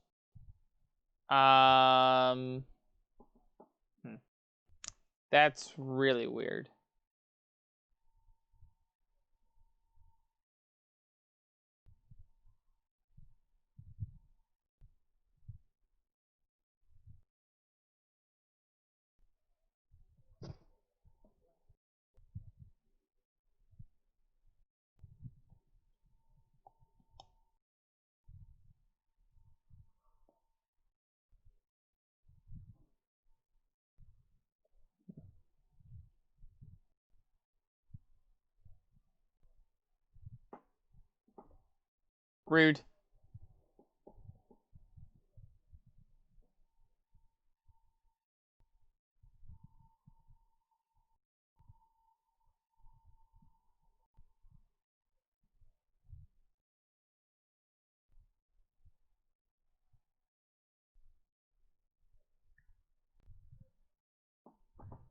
That's really weird. Rude.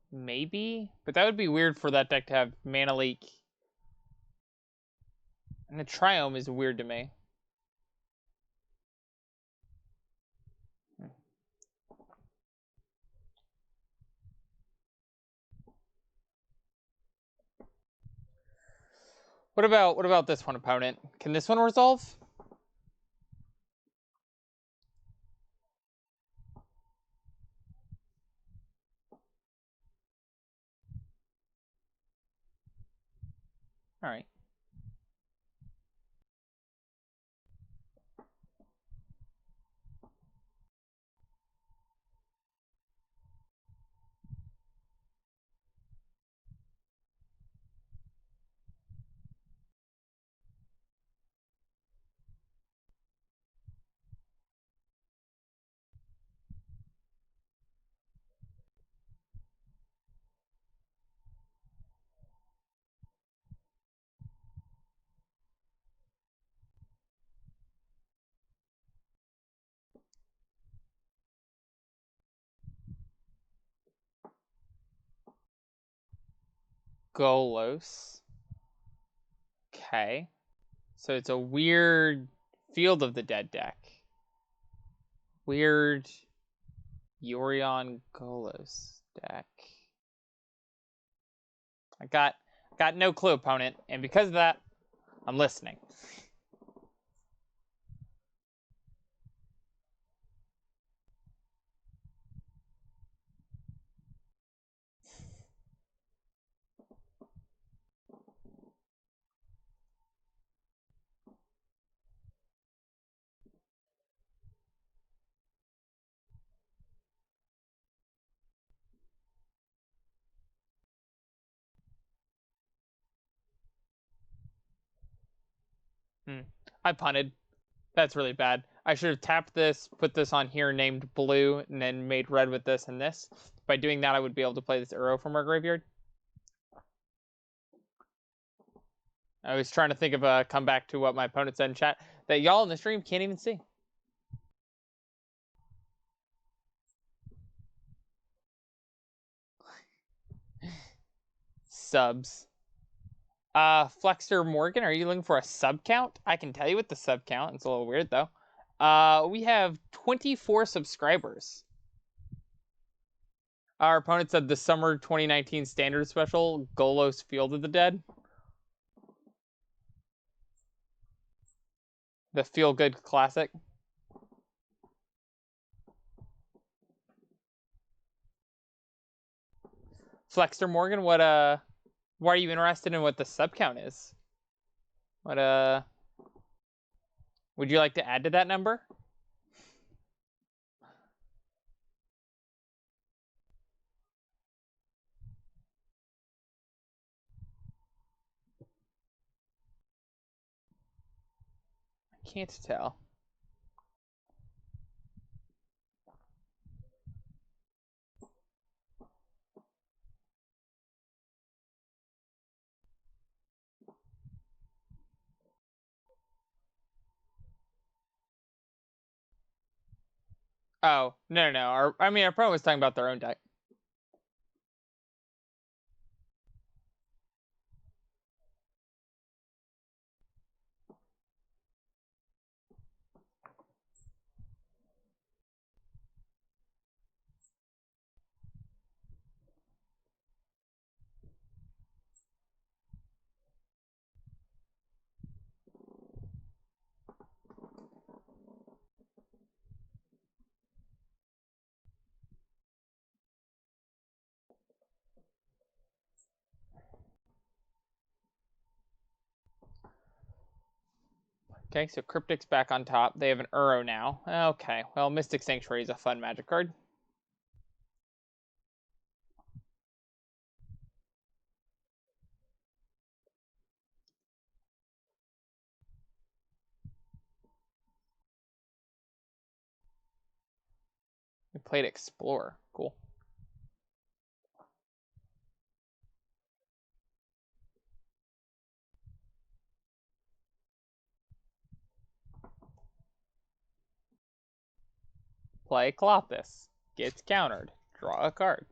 Maybe, but that would be weird for that deck to have Mana Leak. And the Triome is weird to me. What about this one, opponent? Can this one resolve? All right. Golos. Okay. So it's a weird Field of the Dead deck. Weird Yorion Golos deck. I got no clue, opponent, and because of that, I'm listening. I punted. That's really bad. I should have tapped this, put this on here named blue, and then made red with this and this. By doing that, I would be able to play this arrow from our graveyard. I was trying to think of a comeback to what my opponent said in chat that y'all in the stream can't even see. Subs. Flexer Morgan, are you looking for a sub count? I can tell you what the sub count. It's a little weird though. We have 24 subscribers. Our opponent said the summer 2019 standard special, Golos Field of the Dead. The feel good classic. Flexter Morgan, why are you interested in what the sub count is? Would you like to add to that number? I can't tell. Oh, no. Our opponent was talking about their own deck. Okay, so Cryptic's back on top. They have an Uro now. Okay, well, Mystic Sanctuary is a fun Magic card. We played Explorer. Cool. Play Clothis. Gets countered. Draw a card.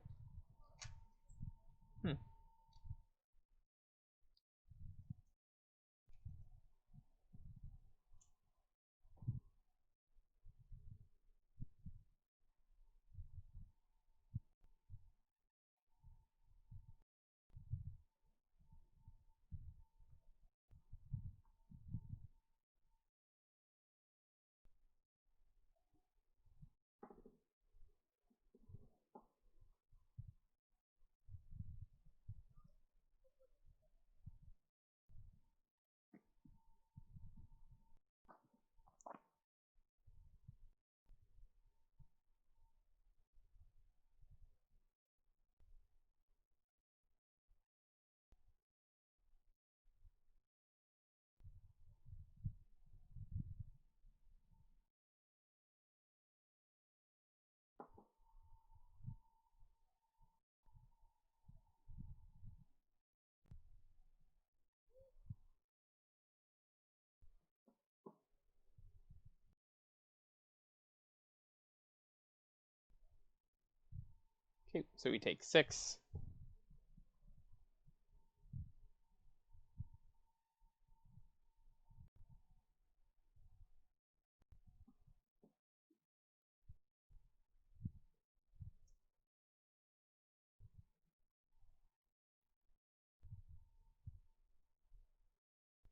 Okay, so we take 6.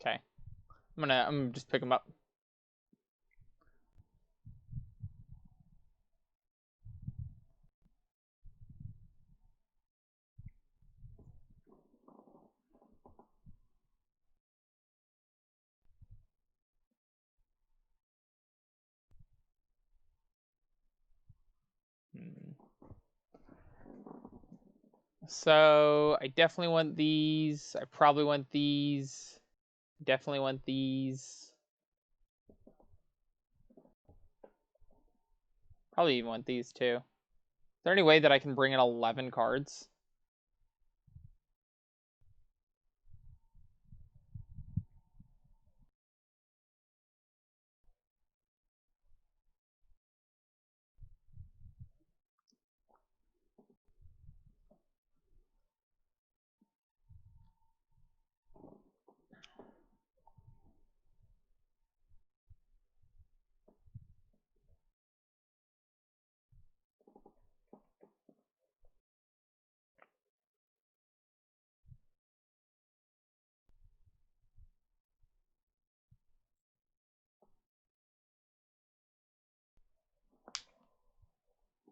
Okay. I'm gonna just pick them up. So I definitely want these. I probably want these. Definitely want these. Probably even want these too. Is there any way that I can bring in 11 cards?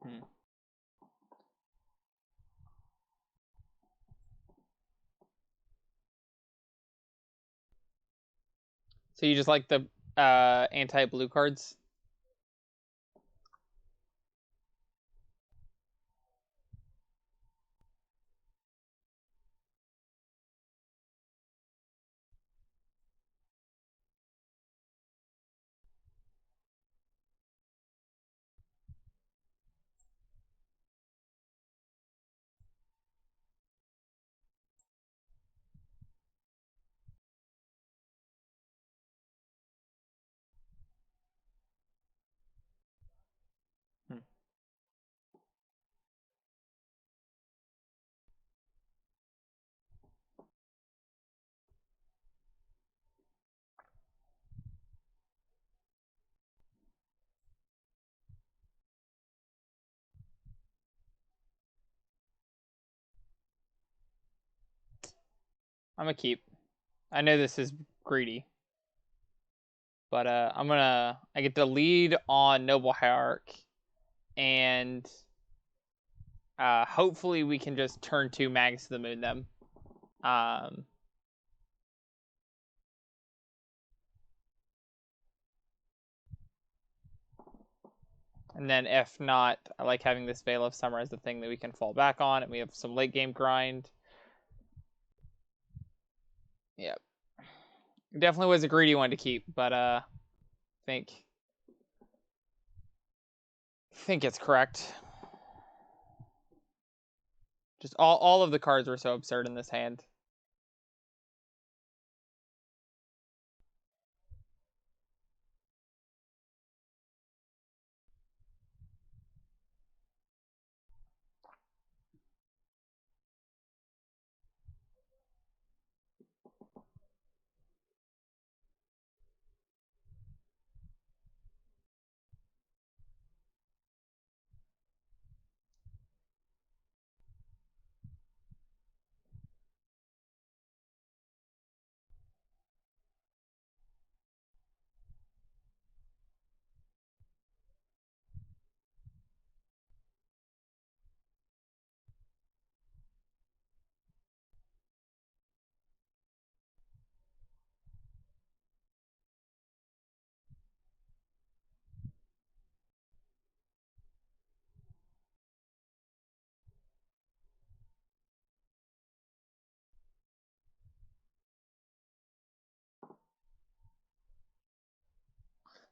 Hmm. So you just like the anti-blue cards? Hmm. I'm gonna keep. I know this is greedy, but I get to lead on Noble Hierarch, and hopefully we can just turn 2 Mags to the Moon them. Um, and then if not, I like having this Veil of Summer as the thing that we can fall back on, and we have some late game grind. Yep. Definitely was a greedy one to keep, but think think it's correct. Just all of the cards were so absurd in this hand.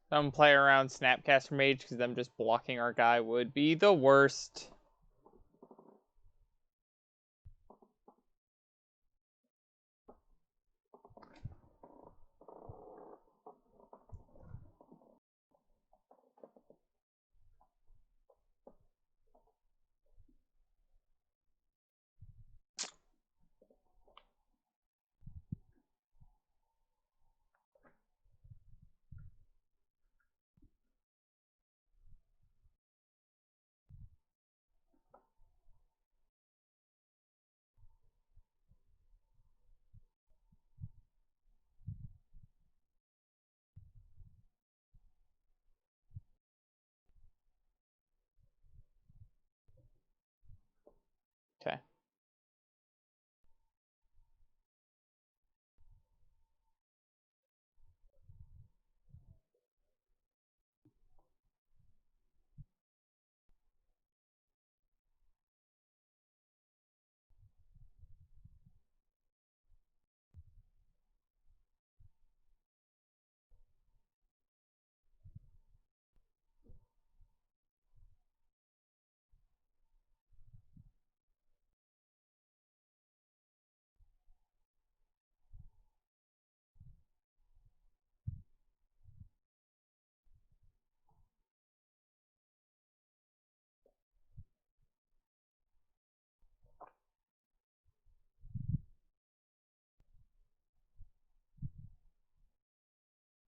Some play around Snapcaster Mage because them just blocking our guy would be the worst. Okay.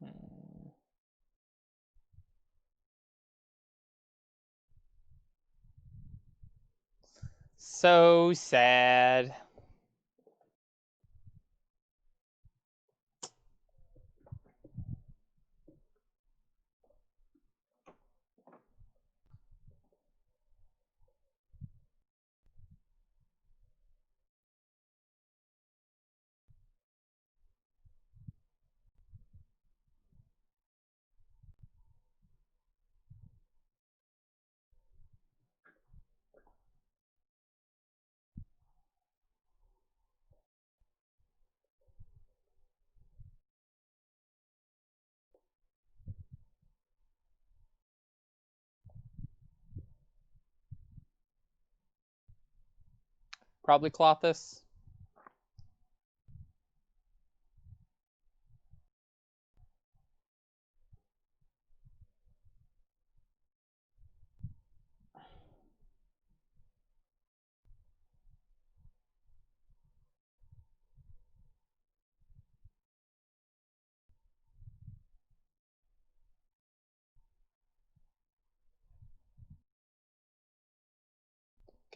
Hmm. So sad. Probably Clothis.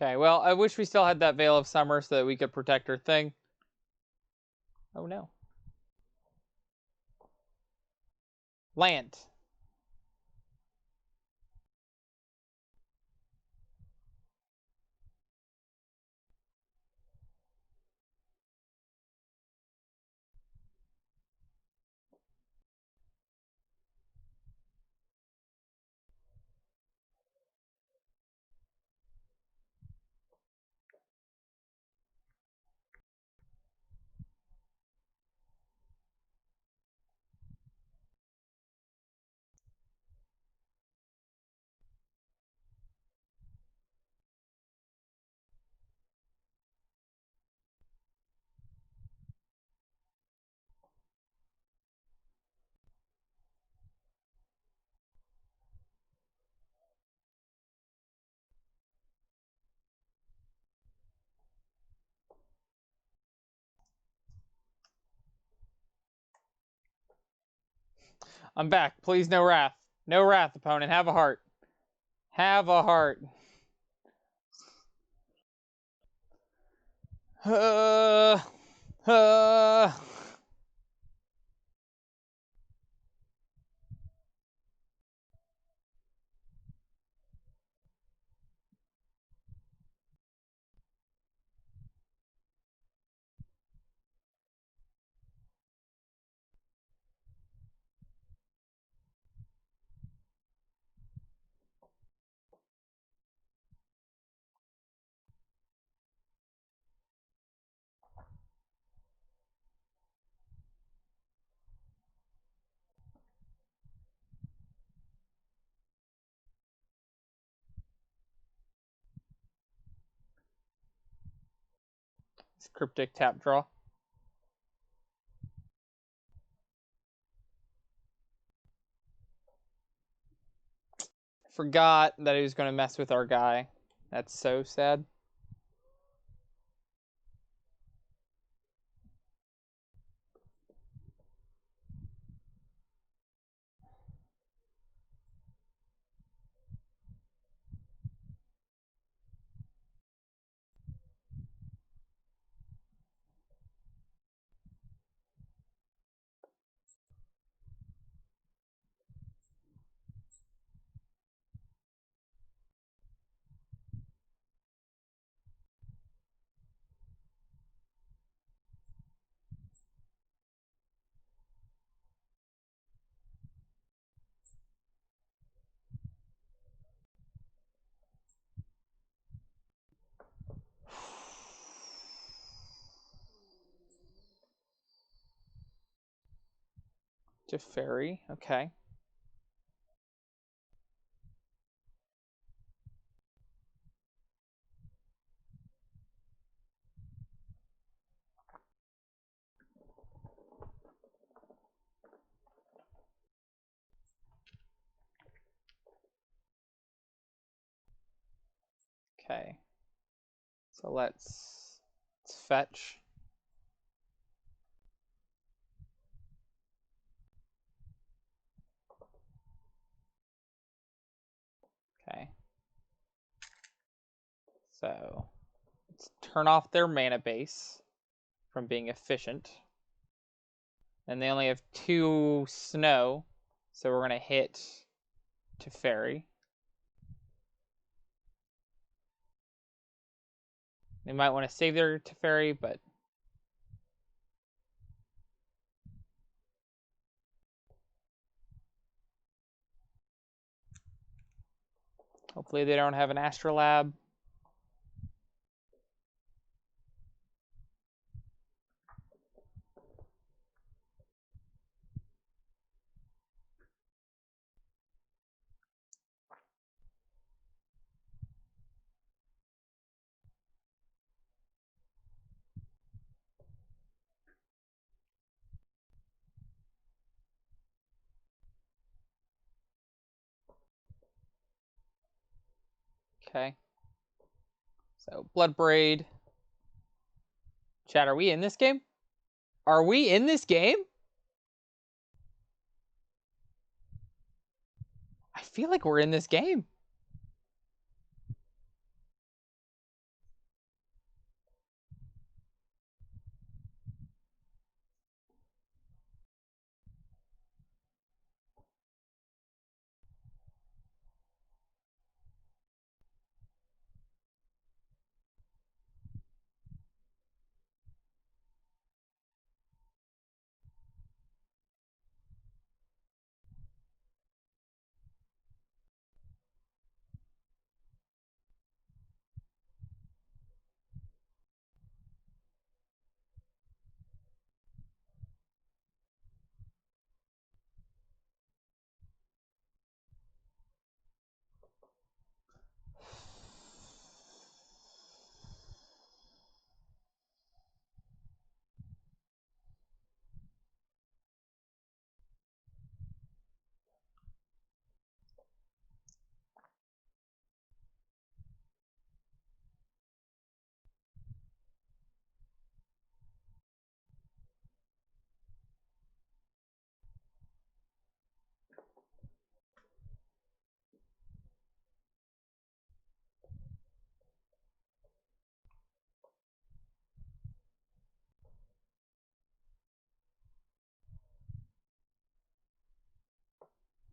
Okay, well, I wish we still had that Veil of Summer so that we could protect our thing. Oh no. Lant. I'm back. Please, no wrath. No wrath, opponent. Have a heart. Have a heart. Uh, uh. It's cryptic tap draw. Forgot that he was going to mess with our guy. That's so sad. Teferi, okay. Okay. So let's fetch. Okay. So let's turn off their mana base from being efficient. And they only have 2 snow, so we're gonna hit Teferi. They might want to save their Teferi, but hopefully they don't have an Astrolab. Okay. So Bloodbraid. Chat, are we in this game? Are we in this game? I feel like we're in this game.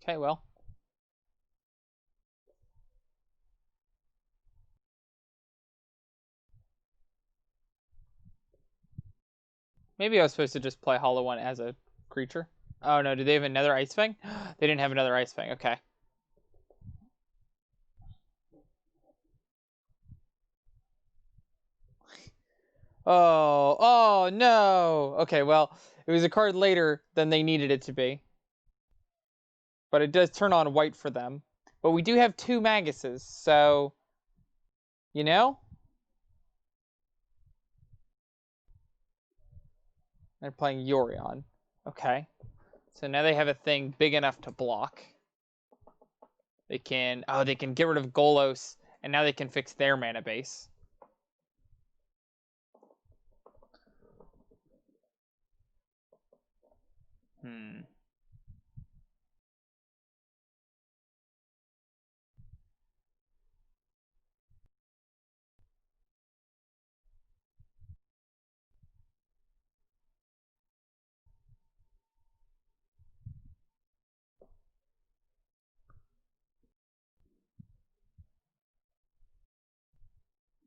Okay, well. Maybe I was supposed to just play Hollow One as a creature. Oh no, do they have another Ice Fang? They didn't have another Ice Fang, okay. Oh no! Okay, well, it was a card later than they needed it to be. But it does turn on white for them. But we do have 2 Maguses, so... You know? They're playing Yorion. Okay. So now they have a thing big enough to block. They can... Oh, they can get rid of Golos, and now they can fix their mana base. Hmm.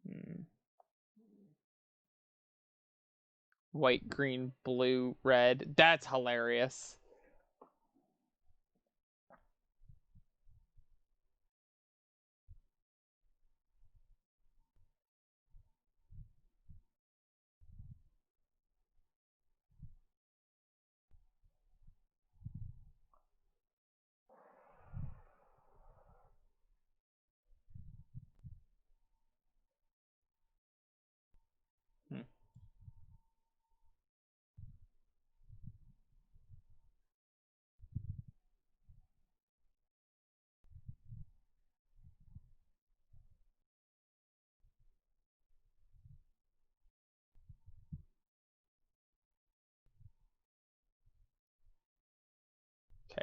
Hmm. White, green, blue, red. That's hilarious.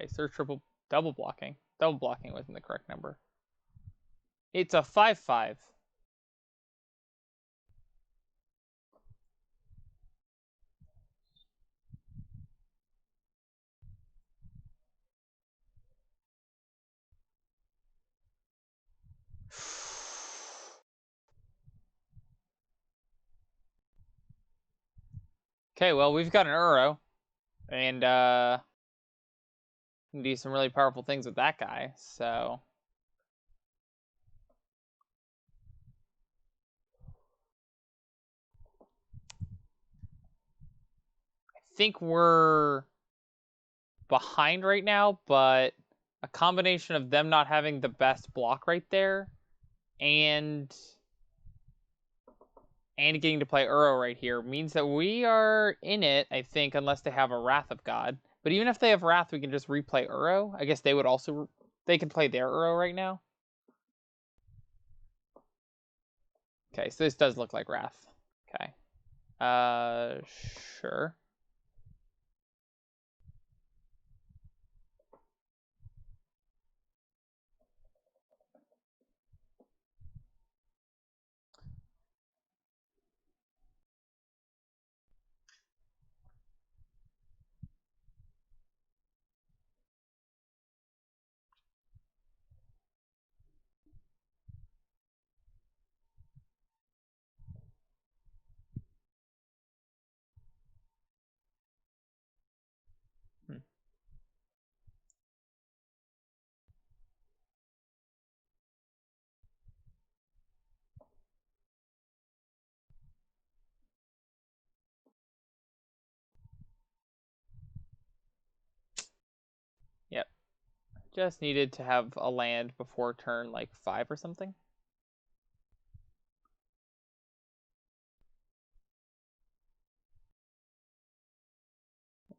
Okay, so they're double blocking. Double blocking wasn't the correct number. It's a 5-5. Okay, well, we've got an Uro, and can do some really powerful things with that guy, so I think we're behind right now, but a combination of them not having the best block right there and getting to play Uro right here means that we are in it, I think, unless they have a Wrath of God. But even if they have Wrath, we can just replay Uro. I guess they would also... They can play their Uro right now. Okay, so this does look like Wrath. Okay. Sure. Hmm. Yep. Just needed to have a land before turn, like, 5 or something.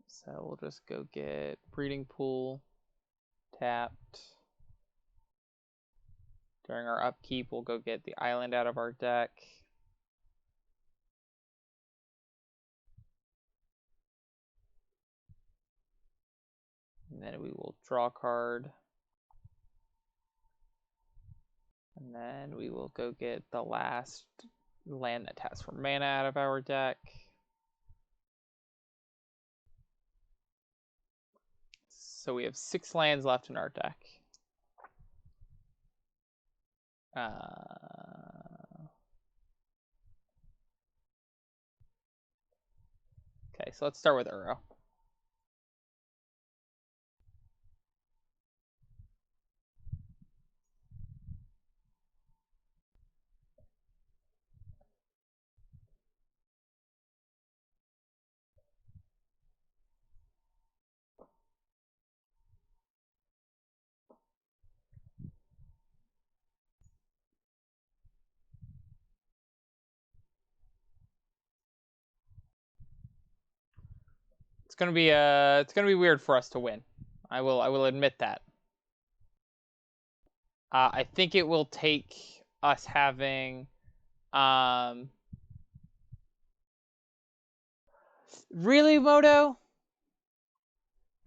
So we'll just go get Breeding Pool tapped. During our upkeep, we'll go get the island out of our deck. And then we will draw a card. And then we will go get the last land that taps for mana out of our deck. So we have 6 lands left in our deck. Okay, so let's start with Uro. It's gonna be weird for us to win. I will admit that. I think it will take us having really, Moto?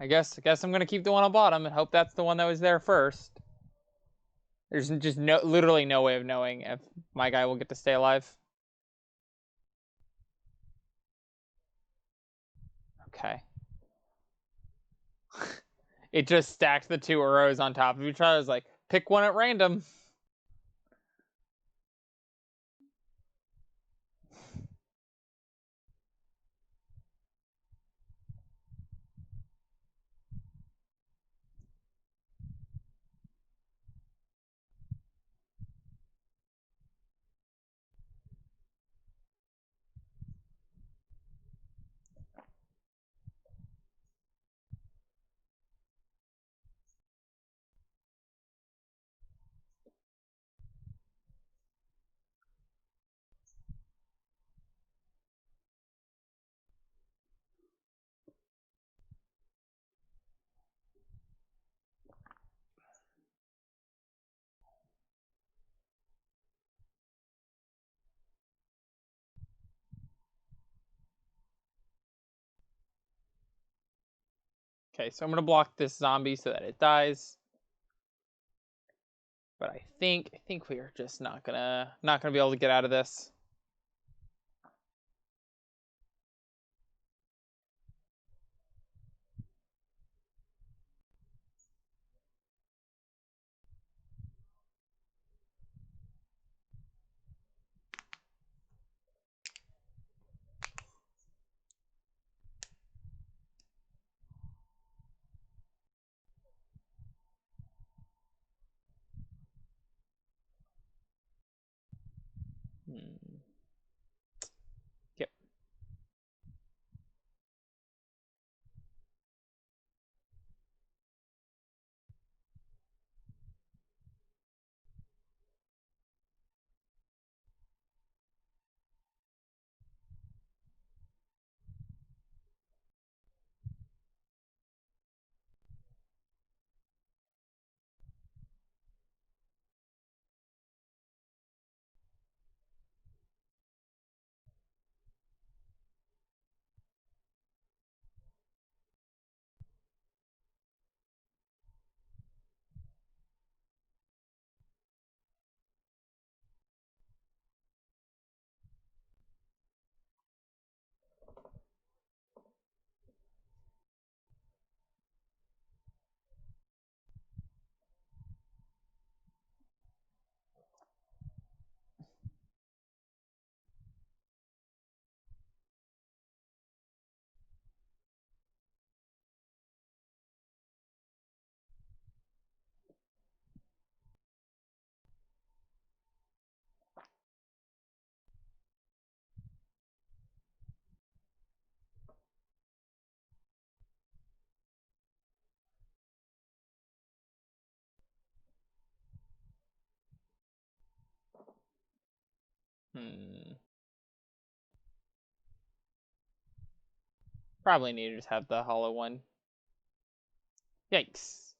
I guess I'm gonna keep the one on bottom and hope that's the one that was there first. There's just literally no way of knowing if my guy will get to stay alive. Okay. It just stacked the 2 Uros on top of each other. I was like, pick one at random. Okay, so I'm gonna block this zombie so that it dies. But I think we are just not gonna be able to get out of this. Hmm. Yep. Hmm. Probably need to just have the hollow one. Yikes.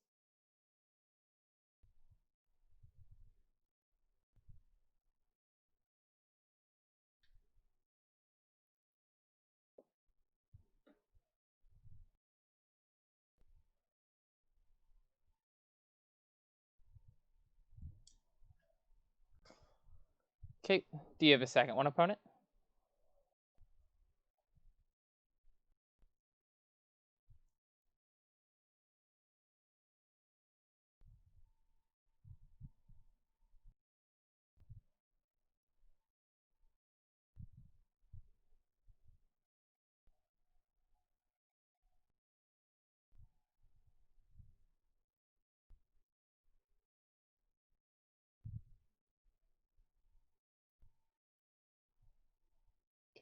Okay, do you have a second one, opponent?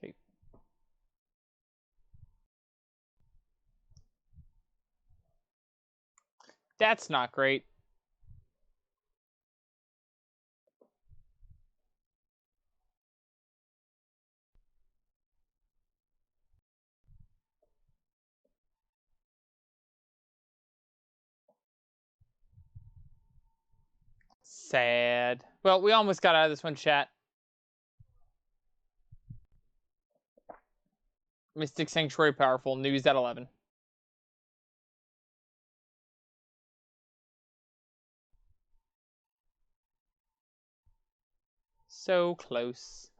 Okay. That's not great. Sad. Well, we almost got out of this one, chat. Mystic Sanctuary powerful. News at 11. So close.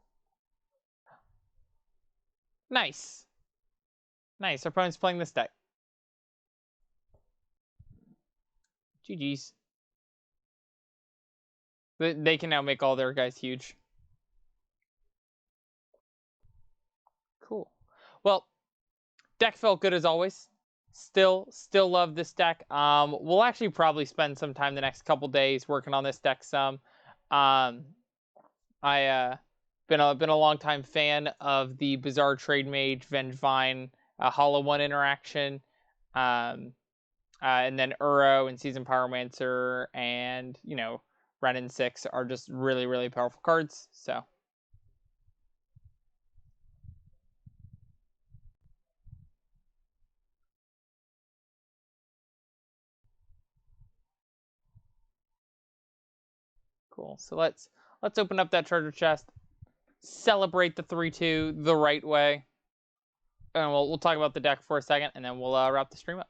Nice. Nice. Our opponent's playing this deck. GG's. They can now make all their guys huge. Cool. Well, deck felt good as always. Still love this deck. We'll actually probably spend some time the next couple days working on this deck some. Um, I been a long time fan of the Bizarre Trademage Vengevine Hollow One interaction. And then Uro and Season Pyromancer and Ren and 6 are just really powerful cards. So cool. So let's open up that treasure chest, celebrate the 3-2 the right way, and we'll talk about the deck for a second, and then we'll wrap the stream up.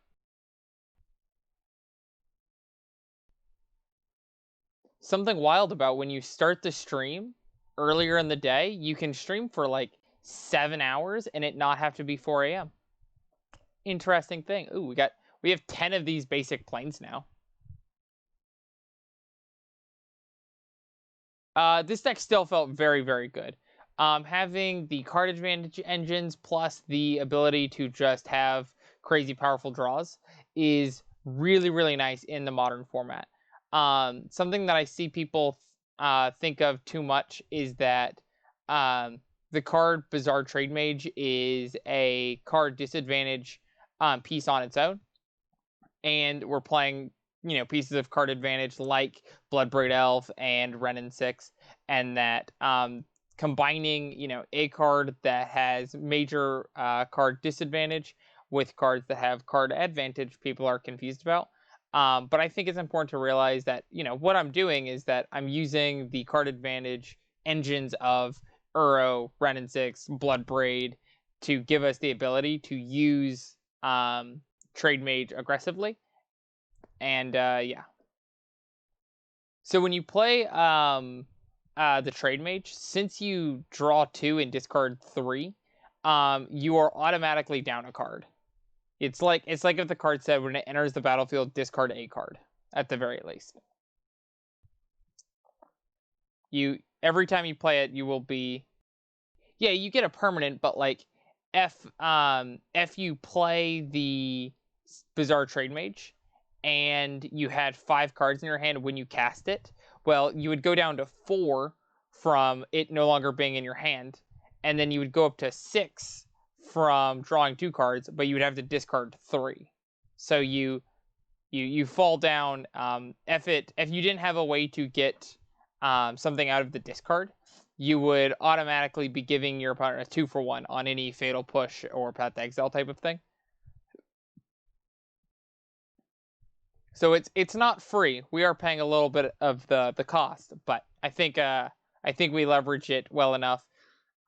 something wild about when you start the stream earlier in the day, you can stream for like 7 hours and it not have to be 4 a.m. Interesting thing. Ooh, we have 10 of these basic planes now. This deck still felt very, very good. Having the card advantage engines plus the ability to just have crazy powerful draws is really, really nice in the modern format. Something that I see people think of too much is that the card Bizarre Trademage is a card disadvantage piece on its own, and we're playing pieces of card advantage like Bloodbraid Elf and Renin 6, and that combining a card that has major card disadvantage with cards that have card advantage, people are confused about. But I think it's important to realize that what I'm doing is that I'm using the card advantage engines of Uro, Renin 6, Bloodbraid to give us the ability to use Trademage aggressively. And yeah. So when you play the Trademage, since you draw 2 and discard 3, you are automatically down a card. It's like if the card said when it enters the battlefield, discard a card at the very least. Every time you play it, you will be, yeah, you get a permanent, but like if you play the Bizarre Trademage and you had 5 cards in your hand when you cast it, well, you would go down to 4 from it no longer being in your hand, and then you would go up to 6 from drawing 2 cards, but you would have to discard 3. So you fall down. If you didn't have a way to get something out of the discard, you would automatically be giving your opponent a 2-for-1 on any Fatal Push or Path to Exile type of thing. So it's not free. We are paying a little bit of the cost, but I think we leverage it well enough.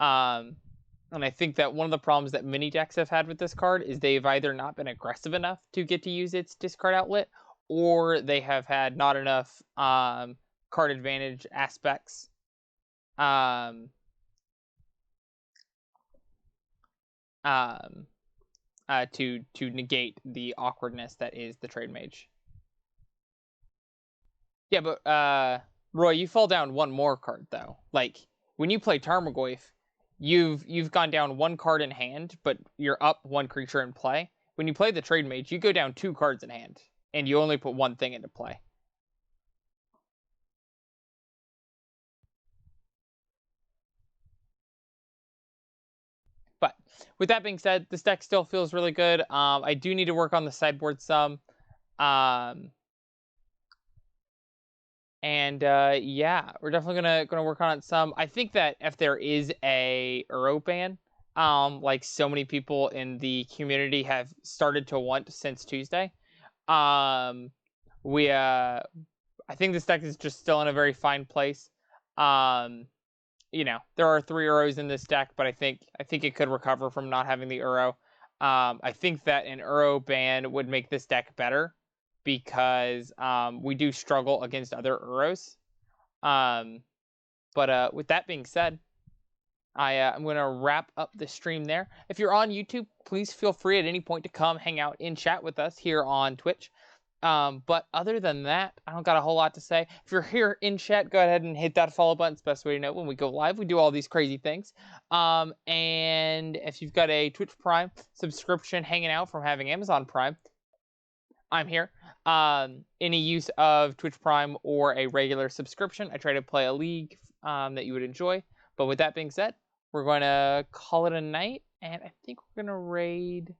And I think that one of the problems that mini decks have had with this card is they've either not been aggressive enough to get to use its discard outlet, or they have had not enough card advantage aspects to negate the awkwardness that is the Trademage. Yeah, but Roy, you fall down one more card though. Like when you play Tarmogoyf, you've gone down 1 card in hand, but you're up 1 creature in play. When you play the Trademage, you go down 2 cards in hand, and you only put 1 thing into play. But with that being said, this deck still feels really good. I do need to work on the sideboard some. And yeah, we're definitely gonna work on it some. I think that if there is a Uro ban, like so many people in the community have started to want since Tuesday, I think this deck is just still in a very fine place. There are 3 Uros in this deck, but I think it could recover from not having the Uro. I think that an Uro ban would make this deck better, because we do struggle against other Uros. But with that being said, I'm going to wrap up the stream there. If you're on YouTube, please feel free at any point to come hang out and chat with us here on Twitch. But other than that, I don't got a whole lot to say. If you're here in chat, go ahead and hit that follow button. It's the best way to know when we go live. We do all these crazy things. And if you've got a Twitch Prime subscription hanging out from having Amazon Prime, I'm here. Any use of Twitch Prime or a regular subscription, I try to play a league that you would enjoy. But with that being said, we're going to call it a night, and I think we're going to raid